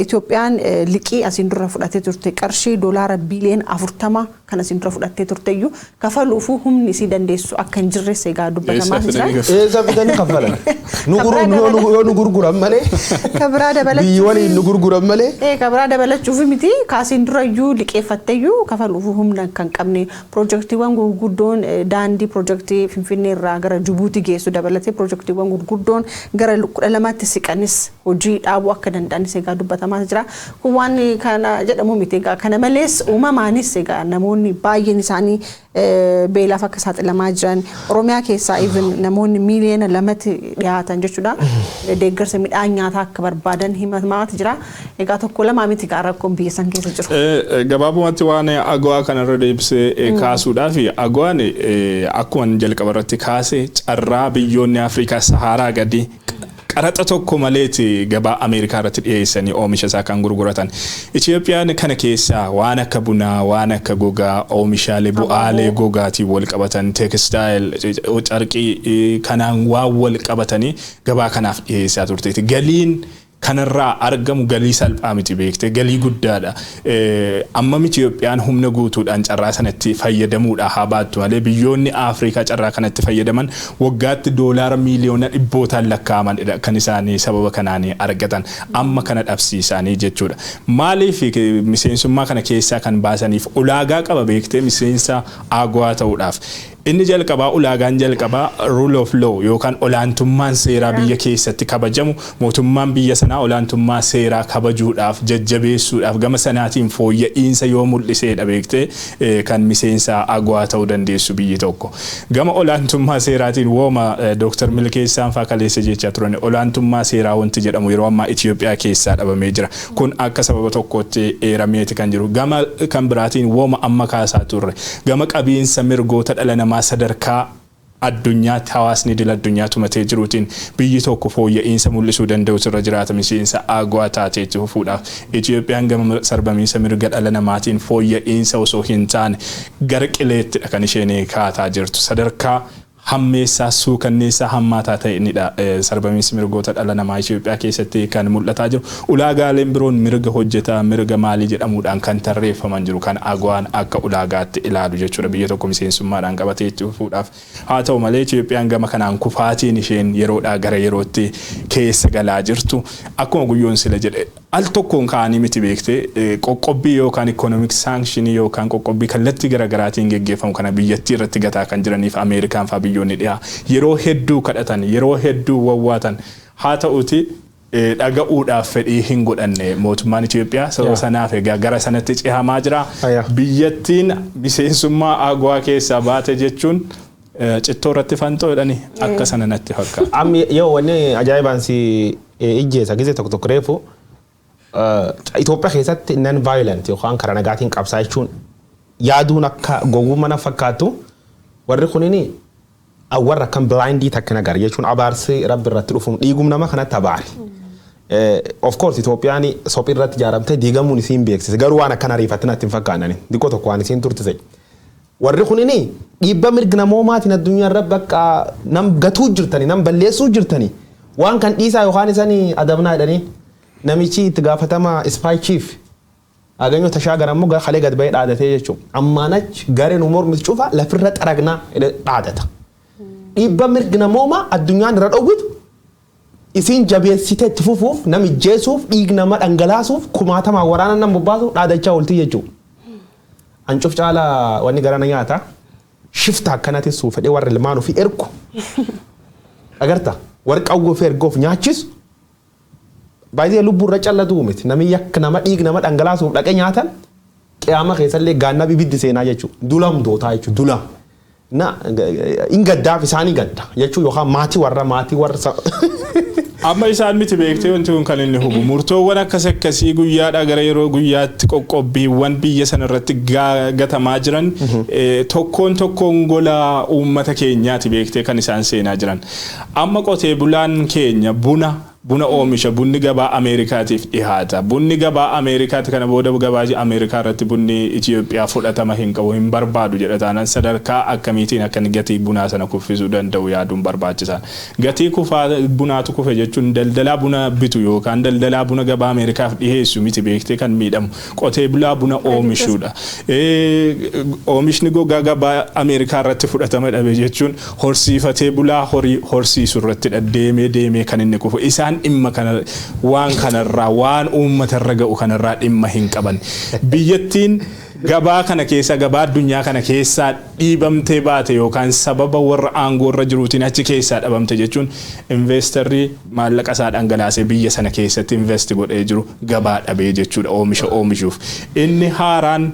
Itoophiyaan liqii asiin dura fudhattee turte qarshii doolaara biiliyoona 40 kan asiin dura fudhattee turteyyuu kafaluuf humni isii dandeessu akka hin jirres egaa dubbatamaa jira. Eessa fidanii kafalan? Nu gurguran malee. Kabira dabalachuuf. Biyyi waliin nu gurguran malee. Kabira dabalachuuf miti kaasiin durayyuu liqeeffatteyyuu kafaluuf humna kan qabne piroojeektiiwwan gurguddoon daandii piroojeektii Finfinnee irraa gara Jibuutii geessu dabalatee piroojeektiiwwan gurguddoon gara 12tti siqanis hojii dhaabuu akka danda'anis egaa dubbatamaa jira. Kun waan kana jedhamu miti egaa kana malees uumamaanis egaa namoonni baay'een isaanii beelaaf akka saaxilamaa jiran Oromiyaa keessaa even namoonni miiliyoona 2tti dhiyaatan jechuudha. Deeggarsa midhaan nyaataa akka barbaadan himamaa jira. Egaa tokko lama miti egaa rakkoon biyya san keessa jiru. Gabaabumatti waan agawaa kanarra deebisee kaasuudhaaf agawaan akkuma jalqaba irratti kaase carraa biyyoonni Afrikaa Saharaa gadi qaraxa tokko maleeti gabaa Ameerikaa irratti dhiyeessanii oomisha isaa kan gurguratan. Itoophiyaan kana keessa waan akka bunaa, waan akka gogaa, oomishaalee bu'aalee gogaatii wal qabatan, teekstaayil, carqii kanaan waan wal qabatanii gabaa kanaaf dhiyeessaa turteeti. Galiin kanarraa argamu galii salphaa miti beekte galii guddaadha. Amma Itoophiyaan humna guutuudhaan carraa sanatti fayyadamuudha haa baattu malee biyyoonni Afrikaa carraa kanatti fayyadaman waggaatti doolaara miiliyoona dhibbootaan lakkaa'aman kan isaanii sababa kanaan argatan amma kana dhabsiisanii jechuudha. Maaliif miseensummaa kana keessaa kan baasaniif ulaagaa qaba beekte miseensa agawaa ta'uudhaaf. Inni jalqabaa ulaagaan jalqabaa rule of law yookaan olaantummaan seeraa biyya keessatti kabajamu mootummaan biyya sanaa olaantummaa seeraa kabajuudhaaf jajjabeessuudhaaf gama sanaatiin fooyya'insa yoo mul'iseedha beekte kan miseensa agawaa ta'uu dandeessu biyyi tokko. Gama olaantummaa seeraatiin wooma Dr. Milkeessaan faa kaleessa jechaa turan olaantummaa seeraa wanti jedhamu yeroo ammaa Itoophiyaa keessaa dhabamee jira. Kun akka sababa tokkotti eerameeti kan jiru. Gama kan biraatiin wooma amma kaasaa turre gama qabiinsa mirgoota dhala namaa sadarkaa addunyaatti hawaasni dila addunyaa tumatee jiruutiin biyyi tokko fooyya'insa mul'isuu danda'u irra jiraata miseensa agawaa taateetti fufuudhaaf. Itoophiyaan gama sarbamiinsa mirga dhala namaatiin fooyya'insa osoo hin taane gara qileettidha kan isheen kaataa jirtu sadarkaa hammeessaa suukanneessaa hammaataa ta'inidha sarbamiinsi mirgoota dhala namaa Itoophiyaa keessatti kan mul'ataa jiru. Ulaagaaleen biroon mirga hojjetaa mirga maalii jedhamuudhaan kan tarreeffaman jiru kan agawaan akka ulaagaatti ilaalu jechuudha biyya tokko miseensummaadhaan qabatee itti fufuudhaaf. Haa ta'u malee Itoophiyaan gama kanaan kufaatiin isheen yeroodhaa gara yerootti keessa galaa jirtu akkuma guyyoon sila jedhe al tokkoon kaanii miti beekte qoqqobbii yookaan economic sanction yookaan qoqqobbii kallattii garaagaraatiin geggeeffamu kana biyyattii irratti gataa kan jiraniif Ameerikaan faa biyyoonni dhiyaa yeroo hedduu kadhatan yeroo hedduu wawwaatan haa ta'uti dhaga'uudhaaf fedhii hin godhanne mootummaan Itoophiyaa sababa sanaaf egaa gara sanatti cehamaa jira. Biyyattiin miseensummaa agawaa keessaa baate jechuun cittoo irratti fantoo jedhani akka sana natti fakkaata. Amma yoo wanni ajaa'ibaan si ijjeessa gisee tokko tokko reefu Itoophiyaa keessatti non violent yookaan karaa nagaatiin qabsaa jechuun yaaduun akka gowwummaa fakkaatu warri kunini warra kan blindii takka nagar jechuun abaarsi rabbi irratti dhufuun dhiigum nama kanatti abaari. Of course Itoophiyaan sophii irratti ijaaramtee diigamuun isiin beeksise garuu waan akkana ariifatiin natti hin fakkaannani diqqoo tokko waan isiin turtise. warri kunini dhiibba mirga namoomaatiin addunyaa irra bakka nam gatuu jirtani nam balleessuu jirtani waan kan dhiisaa yookaan isanii adabnaa jedhanii namichi itti gaafatama spy chief aganyo tashaa garammoo kalee gad ba'ee dhaadatee jechuudha ammaanach gareen mormis cufa lafirra xaragnaa dhaadata dhiibba mirga namoomaa addunyaan irra dhowwitu isin jabeessitee itti fufuuf nam ijjeesuuf dhiig nama dhangalaasuuf kumaatamaa waraana nam bobbaasuuf dhaadachaa ooltii jechuudha. Ancuuf caala wanni garana nyaata shifta akkanatti suufadhee warra ilmaanuu fi ergu agarta warra qawwee fi ergoof nyaachisu baay'ee lubbuurra callatu miti namni yakka nama dhiig nama dhangalaasuuf dhaqee nyaatan qiyaama keessallee gaannaa bibiddi seenaa jechuudha dulamdootaa jechuudha dulam na ingaddaaf isaanii gadda jechuudha yookaan maatii warra amma isaan miti beektee wanti kun kan inni hubu murtoowwan akkas akkasii guyyaadhaa gara yeroo guyyaatti qoqqobbiiwwan biyya sana irratti gatamaa jiran tokkoon gola uummata keenyaati beektee kan isaan seenaa jiran amma qotee bulaan keenya buna oomisha bunni gabaa Ameerikaatiif dhihaata bunni gabaa Ameerikaati kana booda gabaa Ameerikaa irratti bunni Itoophiyaa fudhatama hin qabu hin barbaadu jedha taanaan sadarkaa akkamiitiin akka gatii bunaa sana kuffisuu danda'u yaaduun barbaachisaa gatii kufaa bunaatu kufe jechuun daldalaa buna bitu yookaan daldalaa buna gabaa Ameerikaaf dhiheessu miti beektee kan miidhamu qotee bulaa buna oomishuudha oomishni gogaa gabaa Ameerikaa irratti fudhatama dhabe jechuun horsiifatee bulaa horii horsiisu irratti deemee kan inni kufu isaan dhimma kana waan kanarraa waan uummata irra ga'u kanarraa dhimma hin qaban biyyattiin gabaa kana keessa gabaa addunyaa kana keessa dhiibamtee baate yookaan sababa warra aangoo irra jiruutiin achi keessa dhabamte jechuun investorri maallaqa isaa dhangalaasee biyya sana keessatti invest godhee jiru gabaa dhabee jechuudha oomishuuf inni haaraan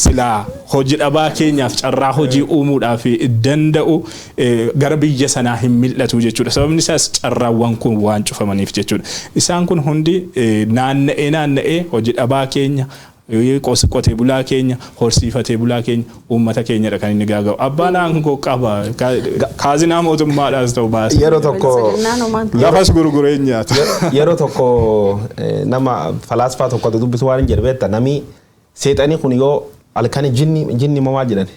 silaa hojii dhabaa keenyaaf carraa hojii uumuudhaaf danda'u gara biyya sanaa hin mil'atu jechuudha sababni isaas carraawwan kun waan cufamaniif jechuudha isaan kun hundi naanna'ee hojii dhabaa keenya qotee bulaa keenya horsiifatee bulaa keenya uummata keenyadha kan inni gaaga'u abbaan aangoo qaba kaazinaa mootummaadhaas ta'u baasa yeroo tokko lafas gurguree nyaata yeroo tokko nama falaasfaa tokko dubbisu waan jedhe beekta namni seexanii kun yoo halkan jinni mamaa jedhan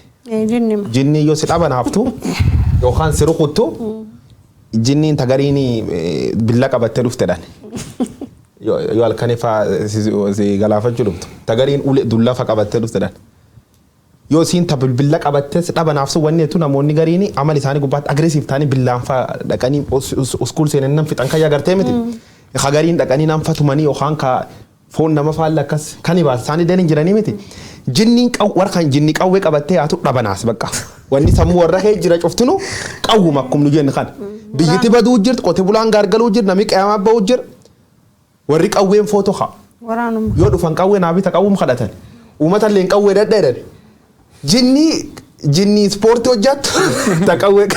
jinni yoo si dhaban haftu yookaan si rukuttu jinniin tagariin billa qabattee dhuftedhan yoo halkan si galaafachuu dhuftu tagariin ulee dullafa qabattee dhuftedhan yoo siin billa qabattee si dhabanaaf sun wanni jechuun namoonni gariin amal isaanii gubbaatti agresiif ta'anii billaan fa'a dhaqanii uskuul seenan nan fixan kan agartee miti hagariin dhaqanii nan fatumanii yookaan ka foon nama faalla akkas kan ibaas isaanii deenin jiranii miti jinniin warra kan jinni qawwee qabattee haatu dhabanaas bakka wanni sammuu warra kee jira cuftunu qawwuma akkuma nu jennu kan biyyatti baduu jirtu qotee bulaan gargaluu jirtu namni qiyaamaa ba'uu jira warri qawween footoo haa yoo dhufan qawwee naa bita qawwum kadhatan uummata illee qawwee dhadheedhan jinni ispoortii hojjattu ta qawwee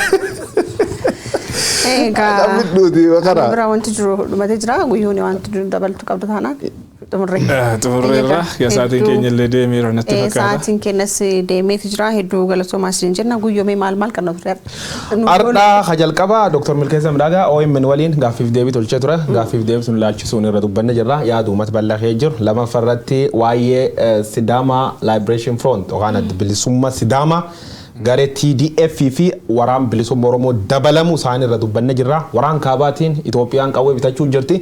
bira wanti jiru dhumatee jira guyyoonni wanti dabaltu qabdu taanaan xumurreerra sa'aatiin keenya illee deemeera natti fakkaata sa'aatiin keenyas deemeeti jira hedduu galatoomaas jenna guyyoomee maal kan nuti Har'aa jalqaba Dr. Milkeessaa Midhaagaa OMN waliin gaaffiif deebii tolchee ture gaaffiif deebii sun ilaalchisuun irra dubbanne jirra yaada uummata bal'aa jiru lamaffarratti waa'ee Sidaamaa Liberation Front yookaan bilisummaa Sidaamaa garee TDF fi waraan bilisummaa Oromoo dabalamu isaanii irra dubbanne jirra waraan kaabaatiin Itoophiyaan qawwee bitachuu jirti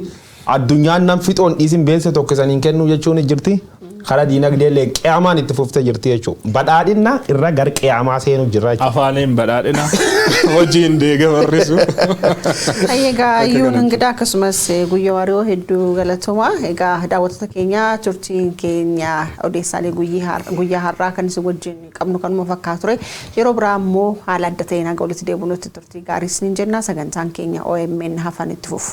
addunyaan nam fixoon dhiisin beessa tokko isaniin kennu jechuun jirti karaa diinagdee illee qiyaamaan itti fuftee jirti jechuudha badhaadhina irra gar qiyaamaa seenuu jirra jechuudha afaaniin badhaadhina hojiin deega barrisu egaa iyyuu hangidaa akkasumas guyyaa waariyoo hedduu galatooma egaa daawwattoota keenya turtiin keenya odeessaalee guyyaa har'aa kan isin wajjin qabnu kanuma fakkaatu ture yeroo biraa immoo haala adda ta'een haga walitti deebinutti turtii gaarii isiniin jenna sagantaan keenya OMN hafan itti fufu.